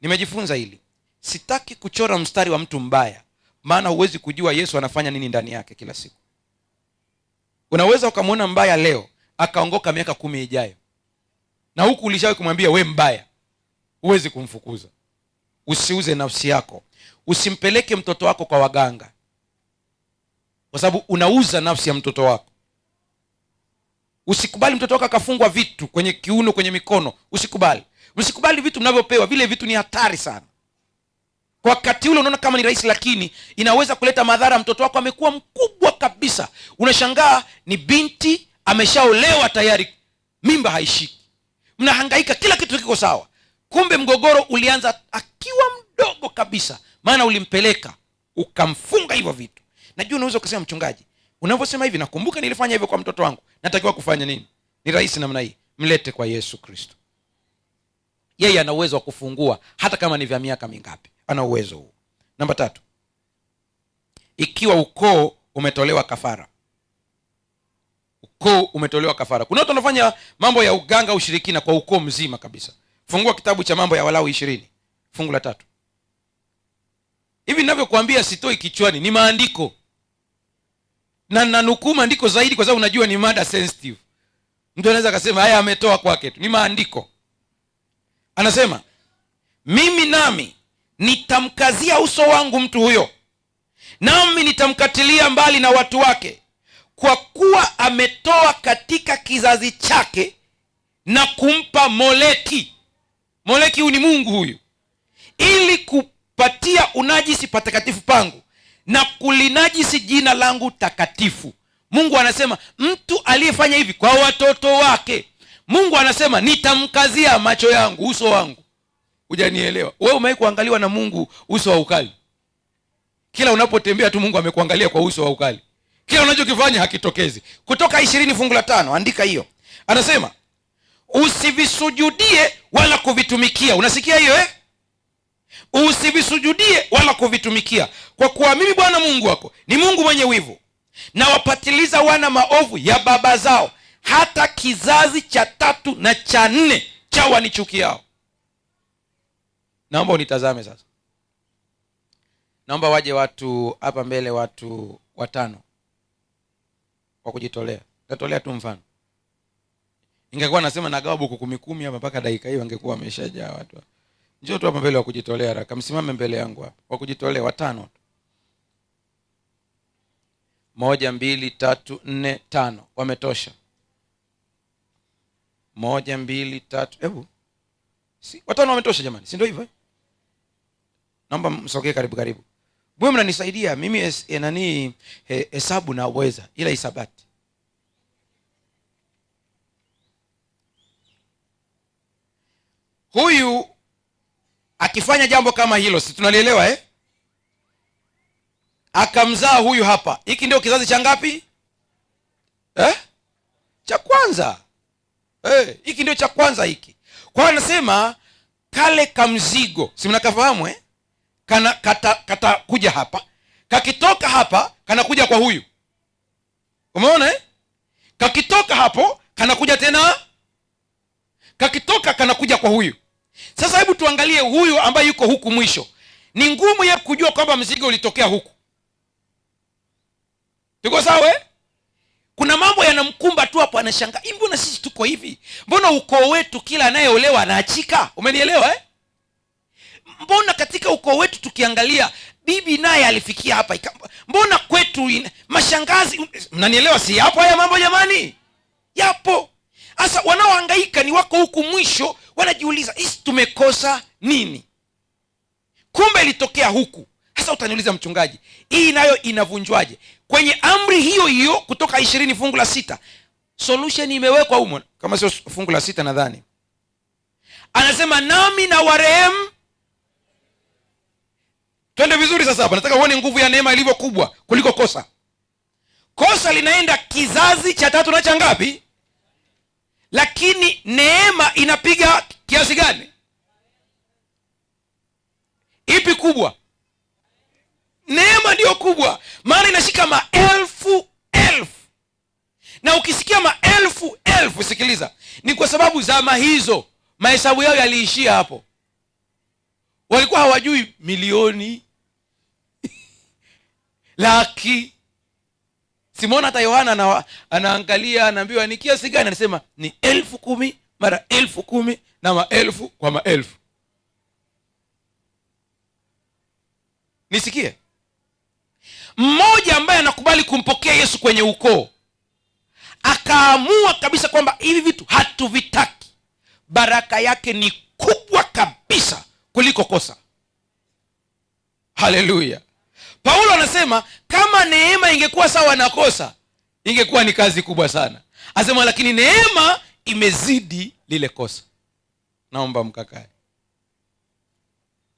Nimejifunza hili. Sitaki kuchora mstari wa mtu mbaya, maana huwezi kujua Yesu anafanya nini ndani yake kila siku. Unaweza ukamwona mbaya leo akaongoka miaka 10 ijayo, na huku ulishawahi kumwambia we mbaya, huwezi kumfukuza. Usiuze nafsi yako. Usimpeleke mtoto wako kwa waganga, kwa sababu unauza nafsi ya mtoto wako. Usikubali mtoto wako akafungwa vitu kwenye kiuno, kwenye mikono. Usikubali vitu mnavyopewa, vile vitu ni hatari sana. Kwa wakati ule unaona kama ni rahisi, lakini inaweza kuleta madhara. Mtoto wako amekuwa mkubwa kabisa, unashangaa ni binti ameshaolewa tayari, mimba haishiki, mnahangaika, kila kitu kiko sawa. Kumbe mgogoro ulianza akiwa mdogo kabisa, maana ulimpeleka ukamfunga hivyo vitu. Najua unaweza kusema, mchungaji, unavyosema hivi nakumbuka nilifanya hivyo kwa mtoto wangu, natakiwa kufanya nini? Ni rahisi namna hii. Mlete kwa Yesu Kristo. Yeye ana uwezo wa kufungua hata kama ni vya miaka mingapi. Ana uwezo huo. Namba 3. Ikiwa ukoo umetolewa kafara. Ukoo umetolewa kafara. Kuna watu wanafanya mambo ya uganga, ushirikina kwa ukoo mzima kabisa. Fungua kitabu cha Mambo ya Walawi 20, fungu la 3. Hivi ninavyokuambia sitoi kichwani, ni maandiko. Na nanukuu maandiko zaidi kwa sababu unajua ni mada sensitive. Mtu anaweza akasema haya ametoa kwake tu. Ni maandiko. Anasema, "Mimi nami nitamkazia uso wangu mtu huyo, nami nitamkatilia mbali na watu wake, kwa kuwa ametoa katika kizazi chake na kumpa Moleki." Moleki huyu ni mungu huyu, "ili kupatia unajisi patakatifu pangu na kulinajisi jina langu takatifu." Mungu anasema mtu aliyefanya hivi kwa watoto wake, Mungu anasema nitamkazia macho yangu, uso wangu. Hujanielewa? Wewe umewahi kuangaliwa na Mungu uso wa ukali? Kila unapotembea tu Mungu amekuangalia kwa uso wa ukali. Kila unachokifanya hakitokezi. Kutoka 20 fungu la 5, andika hiyo. Anasema, "Usivisujudie wala kuvitumikia." Unasikia hiyo eh? Usivisujudie wala kuvitumikia, kwa kuwa mimi Bwana Mungu wako ni Mungu mwenye wivu, na wapatiliza wana maovu ya baba zao hata kizazi cha 3 na cha 4 cha wanichukiao. Naomba unitazame sasa. Naomba waje watu hapa mbele, watu 5 kwa kujitolea. Tatolea tu mfano. Ingekuwa nasema nagawa buku 10 hapa mpaka dakika hiyo angekuwa ameshajaa watu. Njoo tu hapa mbele wa kujitolea haraka. Msimame mbele yangu hapa. Wa kujitolea 5 tu. 1 2 3 4 5 wametosha. 1 2 3, hebu. Si 5 wametosha jamani, si ndio hivyo? Naomba msogee karibu. Bwe mnanisaidia mimi hesabu naweza, ila hisabati. Huyu akifanya jambo kama hilo, si tunalielewa akamzaa huyu hapa, hiki ndio kizazi cha ngapi? Cha kwanza. Hiki ndio cha kwanza hiki. Kwa anasema kale kamzigo, si mnakafahamu kata kuja hapa, kakitoka hapa kanakuja kwa huyu. Umeona kakitoka hapo kanakuja tena, kakitoka kanakuja kwa huyu. Sasa hebu tuangalie huyu ambaye yuko huku mwisho. Ni ngumu yeye kujua kwamba mzigo ulitokea huku. Tuko sawa? Kuna mambo yanamkumba tu hapo, anashangaa, mbona sisi tuko hivi? Mbona ukoo wetu kila anayeolewa anaachika? Umenielewa Mbona katika ukoo wetu tukiangalia bibi naye alifikia hapa, mbona kwetu mashangazi, mnanielewa? Si hapo haya mambo jamani? Yapo. Sasa wanaohangaika ni wako huku mwisho, wanajiuliza hisi tumekosa nini? Kumbe ilitokea huku. Sasa utaniuliza, mchungaji, hii nayo inavunjwaje? Kwenye amri hiyo hiyo Kutoka 20 fungu la 6 solution imewekwa humo, kama sio fungu la 6 nadhani. Anasema nami na warehemu. Twende vizuri sasa hapa. Nataka uone nguvu ya neema ilivyo kubwa kuliko kosa. Kosa linaenda kizazi cha 3 na cha ngapi? Lakini neema inapiga kiasi gani? Ipi kubwa? Neema ndio kubwa, maana inashika maelfu. Na ukisikia maelfu, sikiliza, ni kwa sababu zama hizo mahesabu yao yaliishia hapo. Walikuwa hawajui milioni laki. Simona hata Yohana anaangalia, anaambiwa ni kiasi gani, anasema ni 10,000 mara 10,000 na maelfu kwa maelfu. Nisikie, mmoja ambaye anakubali kumpokea Yesu kwenye ukoo, akaamua kabisa kwamba hivi vitu hatuvitaki, baraka yake ni kubwa kabisa kuliko kosa. Haleluya. Paulo anasema kama neema ingekuwa sawa na kosa, ingekuwa ni kazi kubwa sana. Anasema lakini neema imezidi lile kosa. Naomba mkakae.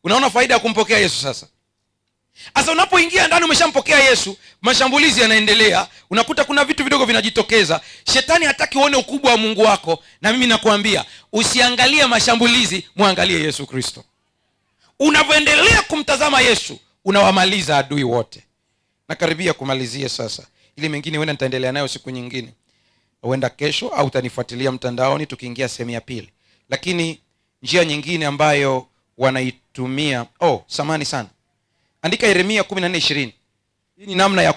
Unaona faida ya kumpokea Yesu sasa? Sasa unapoingia ndani umeshampokea Yesu, mashambulizi yanaendelea, unakuta kuna vitu vidogo vinajitokeza. Shetani hataki uone ukubwa wa Mungu wako, na mimi nakwambia usiangalie mashambulizi, muangalie Yesu Kristo. Unavyoendelea kumtazama Yesu, unawamaliza adui wote. Nakaribia kumalizia sasa. Ili mengine huenda nitaendelea nayo siku nyingine, huenda kesho, au utanifuatilia mtandaoni tukiingia sehemu ya pili. Lakini njia nyingine ambayo wanaitumia, samani sana, andika Yeremia 14:20. Hii ni namna ya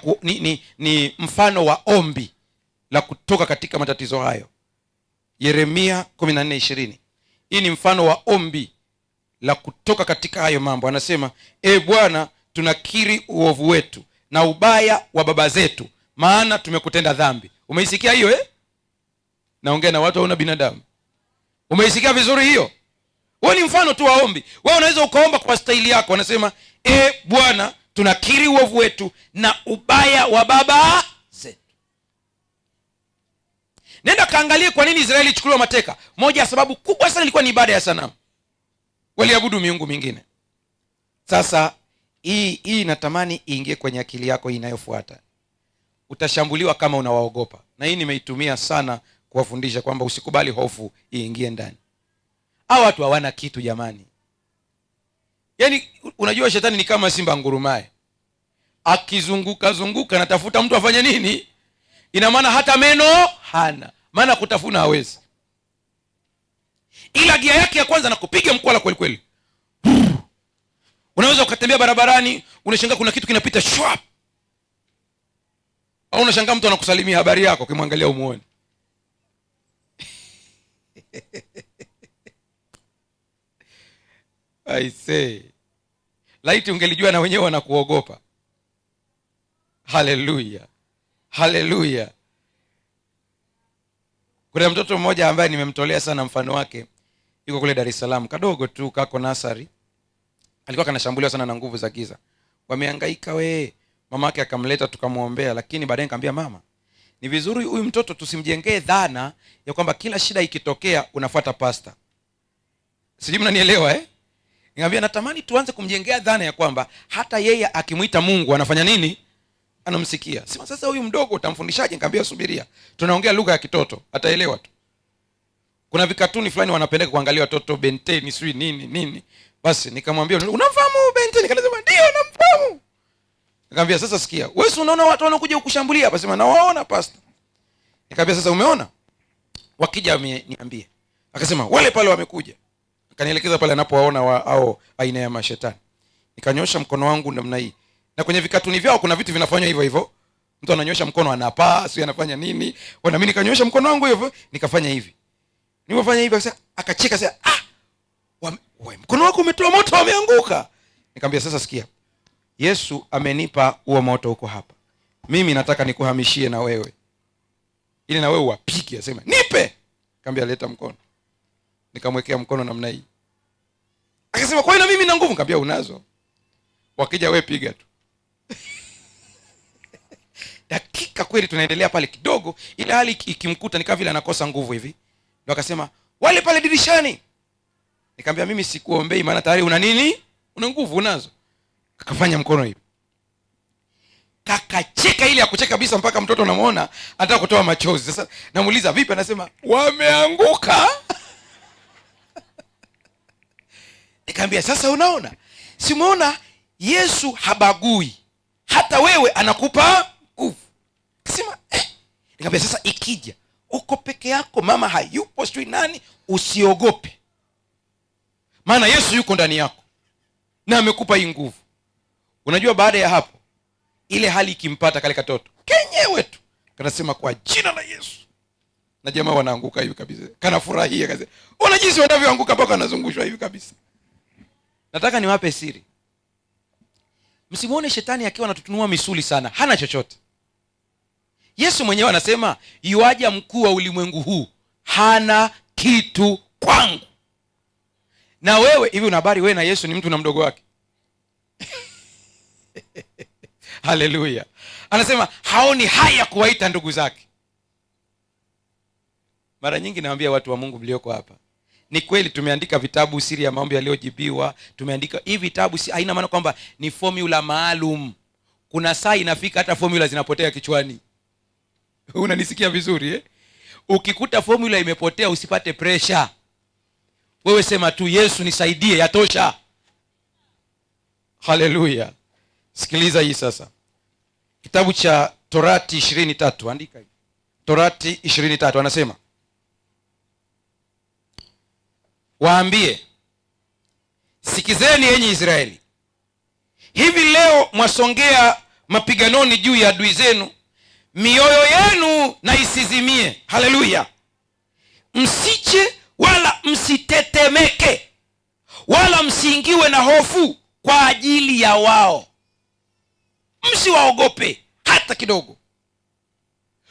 ni mfano wa ombi la kutoka katika matatizo hayo. Yeremia 14:20. Hii ni mfano wa ombi la kutoka katika hayo mambo. Anasema, Bwana, tunakiri uovu wetu na ubaya wa baba zetu, maana tumekutenda dhambi. Umeisikia hiyo Naongea na watu hauna binadamu. Umeisikia vizuri hiyo? Huo ni mfano tu wa ombi. Wewe unaweza ukaomba kwa staili yako. Anasema, Bwana, tunakiri uovu wetu na ubaya wa baba zetu. Nenda kaangalie kwa nini Israeli ilichukuliwa mateka. Moja ya sababu kubwa sana ilikuwa ni ibada ya sanamu. Waliabudu miungu mingine. Sasa hii natamani iingie kwenye akili yako inayofuata. Utashambuliwa kama unawaogopa. Na hii nimeitumia sana kuwafundisha kwamba usikubali hofu iingie ndani. Hao watu hawana kitu jamani. Yaani unajua shetani ni kama simba ngurumaye. Akizunguka natafuta mtu afanye nini? Ina maana hata meno hana. Maana kutafuna hawezi. Ila gia yake ya kwanza na kupiga mkwala kweli kweli. Unaweza ukatembea barabarani, unashangaa kuna kitu kinapita shwap. Au unashangaa mtu anakusalimia habari yako, ukimwangalia umuone. I say, laiti ungelijua na wenyewe wanakuogopa. Haleluya. Haleluya. Kuna mtoto mmoja ambaye nimemtolea sana mfano wake, yuko kule Dar es Salaam, kadogo tu, kako nasari. Alikuwa kanashambuliwa sana na nguvu za giza. wamehangaika we. Mama yake akamleta tukamwombea, lakini baadaye nikamwambia mama, ni vizuri huyu mtoto tusimjengee dhana ya kwamba kila shida ikitokea unafuata pasta. Sijui mnanielewa Nikamwambia natamani tuanze kumjengea dhana ya kwamba hata yeye akimwita Mungu anafanya nini? Anamsikia. Sema sasa huyu mdogo utamfundishaje? Nikamwambia subiria. Tunaongea lugha ya kitoto, ataelewa tu. Kuna vikatuni fulani wanapendeka kuangalia watoto, Ben 10 sijui nini. Basi nikamwambia unamfahamu Ben 10? Nikasema ndio namfahamu. Nikamwambia sasa sikia, wewe unaona watu wanakuja kukushambulia hapa? Sema nawaona pastor. Nikamwambia sasa umeona? Wakija niambie. Akasema wale pale wamekuja. Akanielekeza pale anapowaona au aina ya mashetani. Nikanyosha mkono wangu namna hii. Na kwenye vikatuni vyao kuna vitu vinafanywa hivyo hivyo. Mtu ananyosha mkono anapaa, sio anafanya nini? Na mimi nikanyosha mkono wangu hivyo, nikafanya hivi. Nilipofanya hivi sasa akacheka sasa, mkono wako umetoa moto, wameanguka. Nikamwambia sasa sikia. Yesu amenipa huo moto huko hapa. Mimi nataka nikuhamishie na wewe. Ili na wewe uwapike, asema, "Nipe." Nikamwambia leta mkono. Nikamwekea mkono namna hii. Akasema, "Kwa hiyo na mimi nina nguvu?" Nikamwambia unazo. Wakija wewe piga tu. Dakika kweli tunaendelea pale kidogo, ile hali ikimkuta ni kama vile anakosa nguvu hivi. Ndio akasema, "Wale pale dirishani." Nikamwambia mimi sikuombei, maana tayari una nini? Una nguvu unazo. Akafanya mkono hivi. Kakacheka ile ya kucheka kabisa mpaka mtoto unamuona anataka kutoa machozi. Sasa namuuliza vipi? Anasema wameanguka. Nikamwambia sasa unaona? Si umeona Yesu habagui. Hata wewe anakupa nguvu. Akasema Nikamwambia sasa ikija uko peke yako, mama hayupo, sijui nani, usiogope. Maana Yesu yuko ndani yako na amekupa hii nguvu. Unajua baada ya hapo ile hali ikimpata kale katoto kenyewe tu kanasema kwa jina la Yesu, na jamaa wanaanguka hivi kabisa. Kanafurahia kaza. Ona jinsi wanavyoanguka mpaka wanazungushwa hivi kabisa. Nataka niwape siri. Msimuone shetani akiwa anatutunua misuli sana, hana chochote. Yesu mwenyewe anasema yuaja mkuu wa ulimwengu huu, hana kitu kwangu. Na wewe hivi una habari wewe na Yesu ni mtu na mdogo wake? Haleluya. Anasema haoni haya kuwaita ndugu zake. Mara nyingi naambia watu wa Mungu mlioko hapa, ni kweli tumeandika vitabu siri ya maombi yaliyojibiwa, tumeandika hivi vitabu, si haina maana kwamba ni formula maalum. Kuna saa inafika hata formula zinapotea kichwani. Unanisikia vizuri Ukikuta formula imepotea usipate pressure. Wewe sema tu Yesu nisaidie, yatosha. Haleluya. Sikiliza hii sasa. Kitabu cha Torati 23, andika hii. Torati 23 anasema, waambie, sikizeni enyi Israeli, hivi leo mwasongea mapiganoni juu ya adui zenu, mioyo yenu na isizimie. Haleluya. Msiche wala msitetemeke, wala msiingiwe na hofu kwa ajili ya wao. Msiwaogope hata kidogo,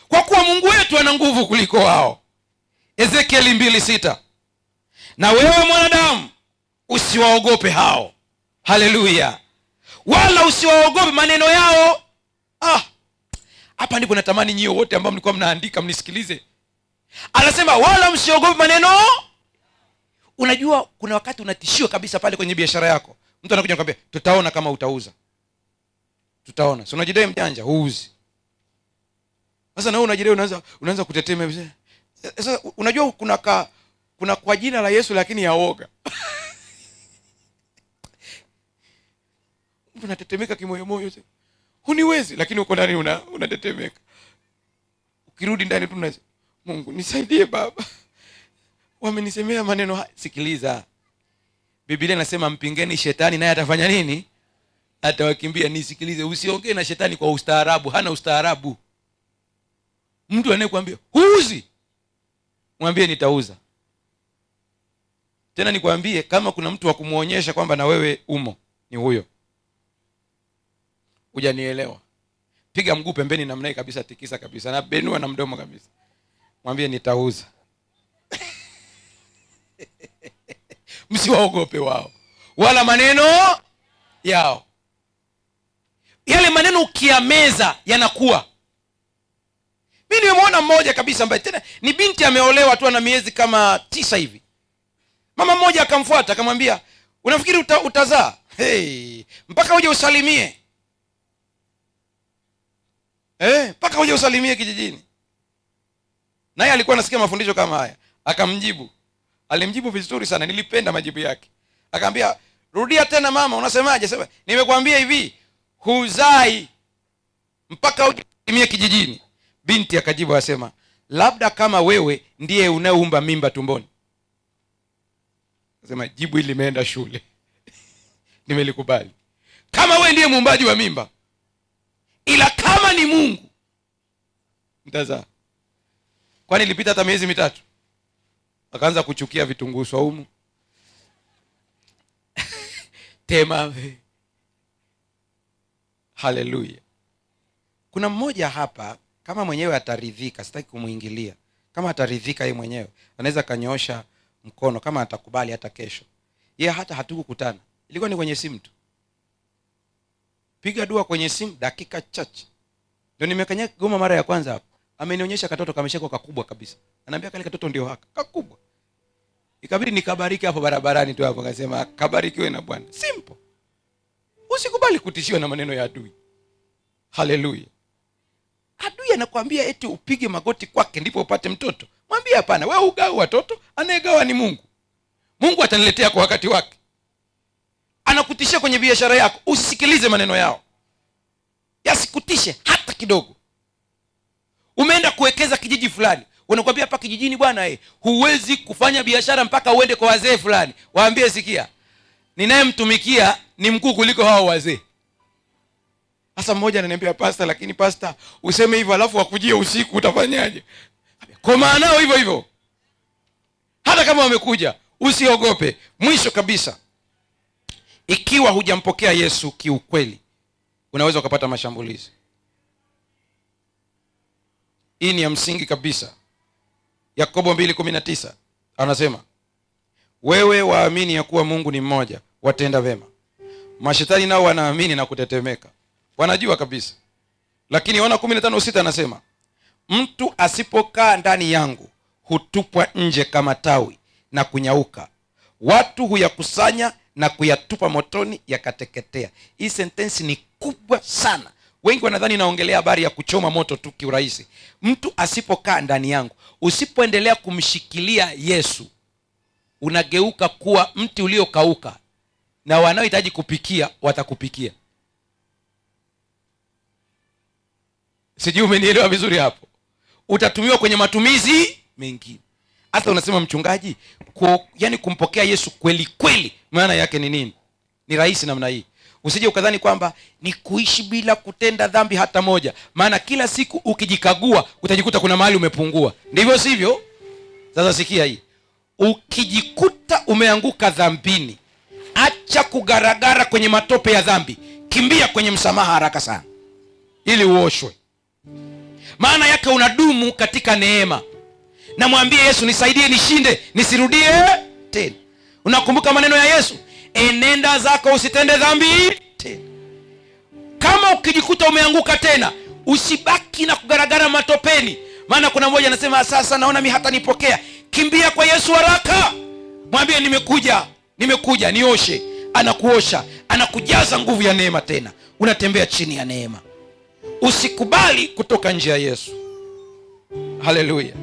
kwa kuwa Mungu wetu ana nguvu kuliko wao. Ezekieli 2:6. Na wewe mwanadamu usiwaogope hao. Haleluya. Wala usiwaogope maneno yao. Hapa ndipo natamani nyie wote ambao mlikuwa mnaandika mnisikilize. Anasema wala msiogope maneno. Unajua kuna wakati unatishiwa kabisa pale kwenye biashara yako. Mtu anakuja kukwambia tutaona kama utauza. Tutaona. Si unajidai mjanja, huuzi. Sasa na wewe unajidai unaanza kutetema. Sasa unajua kuna kwa jina la Yesu lakini yaoga. Mtu anatetemeka kimoyomoyo. Huniwezi, lakini uko ndani unatetemeka. Ukirudi ndani tu unasema, Mungu nisaidie Baba, wamenisemea maneno haya. Sikiliza, Biblia inasema mpingeni shetani naye atafanya nini? Atawakimbia. Nisikilize, usiongee na shetani kwa ustaarabu, hana ustaarabu. Mtu anayekwambia huuzi, mwambie nitauza. Tena nikwambie, kama kuna mtu wa kumuonyesha kwamba na wewe umo, ni huyo. Hujanielewa? Piga mguu pembeni namna hii kabisa, tikisa kabisa, na benua na mdomo kabisa, mwambie nitauza. Msiwaogope wao wala maneno yao. yale maneno ukiyameza yanakuwa. Mimi nimemwona mmoja kabisa ambaye tena ni binti ameolewa tu na miezi kama 9 hivi. Mama mmoja akamfuata akamwambia, unafikiri utazaa? Hey, mpaka uje usalimie. Mpaka uje usalimie kijijini. Naye alikuwa anasikia mafundisho kama haya. Akamjibu. Alimjibu vizuri sana, nilipenda majibu yake. Akamwambia, rudia tena mama, unasemaje? Sema, nimekwambia hivi, huzai mpaka uje usalimie kijijini. Binti akajibu asema, labda kama wewe ndiye unayeumba mimba tumboni. Sema, jibu hili limeenda shule. Nimelikubali. Kama wewe ndiye muumbaji wa mimba, ila kama ni Mungu mtazaa. Kwani ilipita hata miezi 3? Akaanza kuchukia vitunguu saumu. Tema. Haleluya. Kuna mmoja hapa, kama mwenyewe ataridhika, sitaki kumuingilia. Kama ataridhika yeye mwenyewe, anaweza kanyoosha mkono kama atakubali hata kesho. Yeye hata hatukukutana. Ilikuwa ni kwenye simu tu. Piga dua kwenye simu dakika chache. Ndio nimekanya Kigoma mara ya kwanza hapo. Amenionyesha katoto kameshako kakubwa kabisa. Ananiambia kale katoto ndio haka, kakubwa. Ikabidi nikabariki hapo barabarani tu hapo, akasema kabarikiwe na Bwana. Simple. Usikubali kutishiwa na maneno ya adui. Haleluya. Adui anakuambia eti upige magoti kwake ndipo upate mtoto. Mwambie hapana, wewe ugawa watoto, anayegawa ni Mungu. Mungu ataniletea kwa wakati wake. Anakutishia kwenye biashara yako, usisikilize maneno yao. Yasikutishe hata kidogo. Umeenda kuwekeza kijiji fulani, wanakuambia hapa kijijini bwana huwezi kufanya biashara mpaka uende kwa wazee fulani. Waambie, sikia, ninayemtumikia ni mkuu kuliko hao wazee. Sasa mmoja ananiambia, pastor, lakini pastor, useme hivyo alafu wakujie usiku utafanyaje? Kwa maana hivyo hivyo. Hata kama wamekuja, usiogope. Mwisho kabisa, ikiwa hujampokea Yesu kiukweli, unaweza ukapata mashambulizi. Hii ni ya msingi kabisa. Yakobo 2:19 anasema, wewe waamini ya kuwa Mungu ni mmoja, watenda vema. Mashetani nao wanaamini na kutetemeka. Wanajua kabisa. Lakini Yohana 15:6 anasema, mtu asipokaa ndani yangu hutupwa nje kama tawi na kunyauka. Watu huyakusanya na kuyatupa motoni yakateketea. Hii sentensi ni kubwa sana. Wengi wanadhani naongelea habari ya kuchoma moto tu kiurahisi. Mtu asipokaa ndani yangu, usipoendelea kumshikilia Yesu, unageuka kuwa mti uliokauka, na wanaohitaji kupikia watakupikia. Sijui umenielewa vizuri hapo. Utatumiwa kwenye matumizi mengine. Hata unasema mchungaji, yani kumpokea Yesu kweli kweli maana yake ni nini? Ni rahisi namna hii. Usije ukadhani kwamba ni kuishi bila kutenda dhambi hata moja. Maana kila siku ukijikagua utajikuta kuna mahali umepungua. Ndivyo sivyo? Sasa sikia hii. Ukijikuta umeanguka dhambini, acha kugaragara kwenye matope ya dhambi. Kimbia kwenye msamaha haraka sana, ili uoshwe. Maana yake unadumu katika neema. Na mwambie Yesu, nisaidie nishinde, nisirudie tena. Unakumbuka maneno ya Yesu? Enenda zako usitende dhambi tena. Kama ukijikuta umeanguka tena, usibaki na kugaragara matopeni. Maana kuna mmoja anasema, sasa naona mimi hata nipokea. Kimbia kwa Yesu haraka. Mwambie, nimekuja nioshe. Anakuosha, anakujaza nguvu ya neema tena. Unatembea chini ya neema. Usikubali kutoka nje ya Yesu. Haleluya.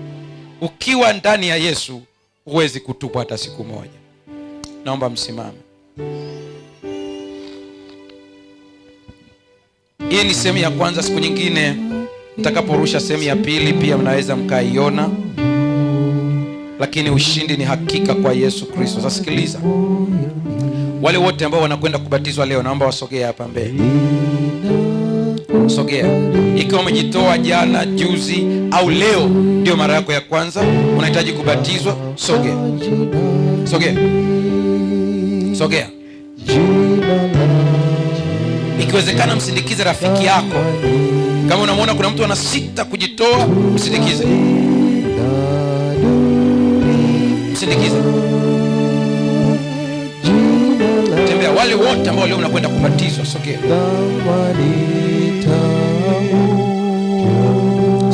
Ukiwa ndani ya Yesu huwezi kutupwa hata siku moja. Naomba msimame. Hii ni sehemu ya kwanza. Siku nyingine nitakaporusha sehemu ya pili pia mnaweza mkaiona. Lakini ushindi ni hakika kwa Yesu Kristo. Sasa sikiliza. Wale wote ambao wanakwenda kubatizwa leo, naomba wasogee hapa mbele. Sogea. Ikiwa umejitoa jana, juzi au leo ndio mara yako ya kwanza, unahitaji kubatizwa, sogea. Sogea. Ikiwezekana msindikize rafiki yako. Kama unamwona kuna mtu anasita kujitoa, msindikize. Tembea. Wale wote ambao leo unakwenda kubatizwa, sogea.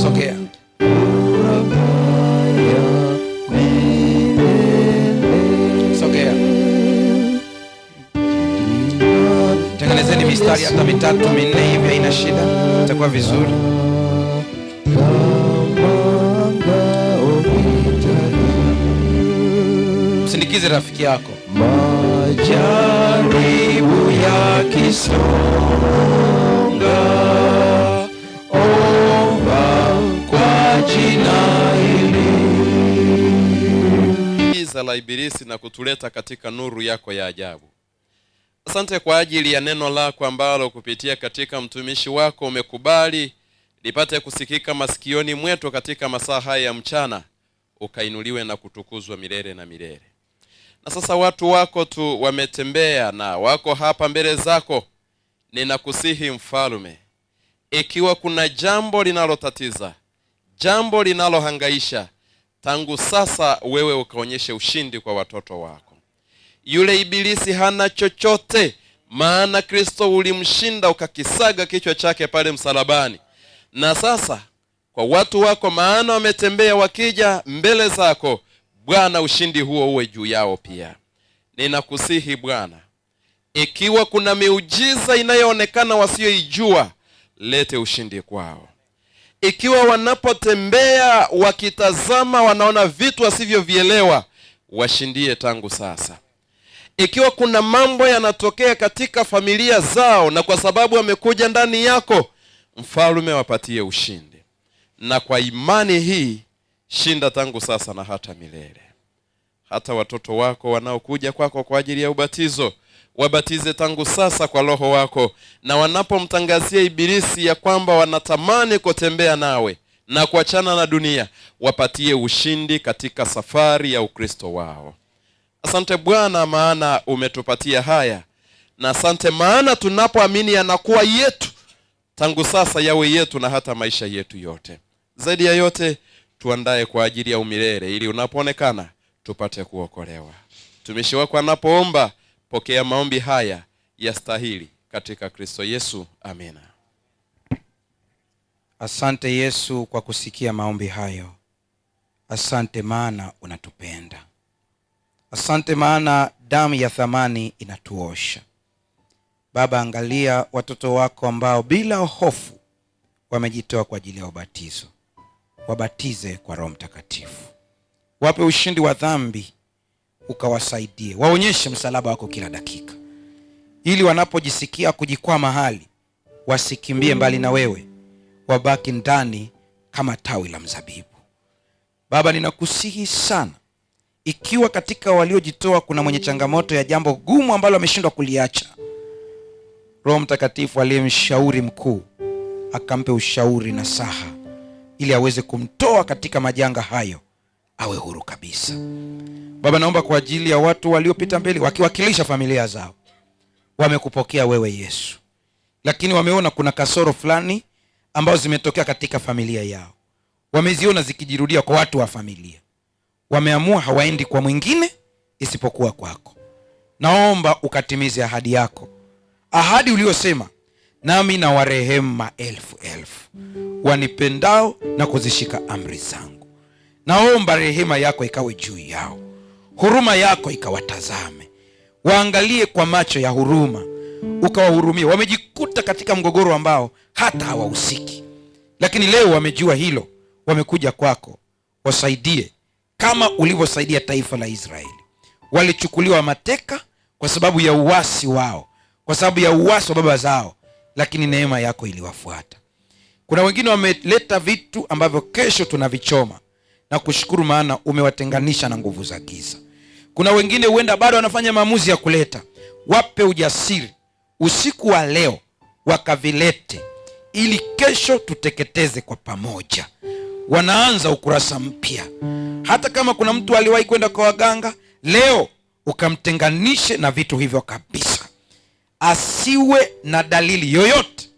Sogea. Sogea. Tengenezeni mistari hata 3 4 hivi, haina shida, itakuwa vizuri. Msindikize rafiki yako. Majaribu yakisonga, omba kwa jina hili. Giza la ibilisi na kutuleta katika nuru yako ya ajabu. Asante kwa ajili ya neno lako ambalo kupitia katika mtumishi wako umekubali lipate kusikika masikioni mwetu katika masaa haya ya mchana, ukainuliwe na kutukuzwa milele na milele. Na sasa watu wako tu wametembea na wako hapa mbele zako. Ninakusihi Mfalme, ikiwa kuna jambo linalotatiza, jambo linalohangaisha, tangu sasa wewe ukaonyeshe ushindi kwa watoto wako. Yule ibilisi hana chochote, maana Kristo ulimshinda ukakisaga kichwa chake pale msalabani. Na sasa kwa watu wako, maana wametembea wakija mbele zako, Bwana, ushindi huo uwe juu yao pia. Ninakusihi Bwana, ikiwa kuna miujiza inayoonekana wasioijua, lete ushindi kwao. Ikiwa wanapotembea wakitazama wanaona vitu wasivyovielewa, washindie tangu sasa. Ikiwa kuna mambo yanatokea katika familia zao na kwa sababu wamekuja ndani yako, Mfalme, wapatie ushindi. Na kwa imani hii, shinda tangu sasa na hata milele. Hata watoto wako wanaokuja kwako kwa ajili ya ubatizo, wabatize tangu sasa kwa Roho wako, na wanapomtangazia ibilisi ya kwamba wanatamani kutembea nawe na kuachana na dunia, wapatie ushindi katika safari ya Ukristo wao. Asante Bwana, maana umetupatia haya, na asante maana tunapoamini yanakuwa yetu tangu sasa, yawe yetu na hata maisha yetu yote. Zaidi ya yote, tuandae kwa ajili ya umilele, ili unapoonekana tupate kuokolewa. Mtumishi wako anapoomba, pokea maombi haya yastahili katika Kristo Yesu, amina. Asante Yesu kwa kusikia maombi hayo. Asante maana unatupenda. Asante maana damu ya thamani inatuosha. Baba, angalia watoto wako ambao bila hofu wamejitoa kwa ajili ya ubatizo. Wabatize kwa Roho Mtakatifu. Wape ushindi wa dhambi, ukawasaidie. Waonyeshe msalaba wako kila dakika, ili wanapojisikia kujikwaa mahali, wasikimbie mbali na wewe, wabaki ndani kama tawi la mzabibu. Baba, ninakusihi sana, ikiwa katika waliojitoa kuna mwenye changamoto ya jambo gumu ambalo ameshindwa kuliacha, Roho Mtakatifu aliyemshauri mkuu akampe ushauri na saha, ili aweze kumtoa katika majanga hayo, awe huru kabisa. Baba, naomba kwa ajili ya watu waliopita mbele wakiwakilisha familia zao. Wamekupokea wewe Yesu, lakini wameona kuna kasoro fulani ambazo zimetokea katika familia yao. Wameziona zikijirudia kwa watu wa familia. Wameamua hawaendi kwa mwingine isipokuwa kwako. Naomba ukatimize ahadi yako, ahadi uliyosema, nami na warehemu maelfu elfu wanipendao na kuzishika amri zangu. Naomba rehema yako ikawe juu yao, huruma yako ikawatazame, waangalie kwa macho ya huruma, ukawahurumie. Wamejikuta katika mgogoro ambao hata hawahusiki, lakini leo wamejua hilo, wamekuja kwako. Wasaidie kama ulivyosaidia taifa la Israeli. Walichukuliwa mateka kwa sababu ya uasi wao, kwa sababu ya uasi wa baba zao, lakini neema yako iliwafuata. Kuna wengine wameleta vitu ambavyo kesho tunavichoma, na kushukuru maana umewatenganisha na nguvu za giza. Kuna wengine huenda bado wanafanya maamuzi ya kuleta. Wape ujasiri usiku wa leo wakavilete, ili kesho tuteketeze kwa pamoja. Wanaanza ukurasa mpya. Hata kama kuna mtu aliwahi kwenda kwa waganga, leo ukamtenganishe na vitu hivyo kabisa. Asiwe na dalili yoyote,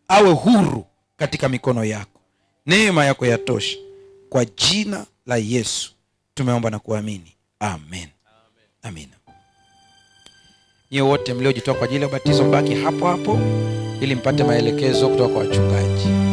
awe huru katika mikono yako. Neema yako yatosha. Kwa jina la Yesu tumeomba na kuamini, amen. Amen. Nyie wote mliojitoa kwa ajili ya ubatizo mbaki hapo hapo ili mpate maelekezo kutoka kwa wachungaji.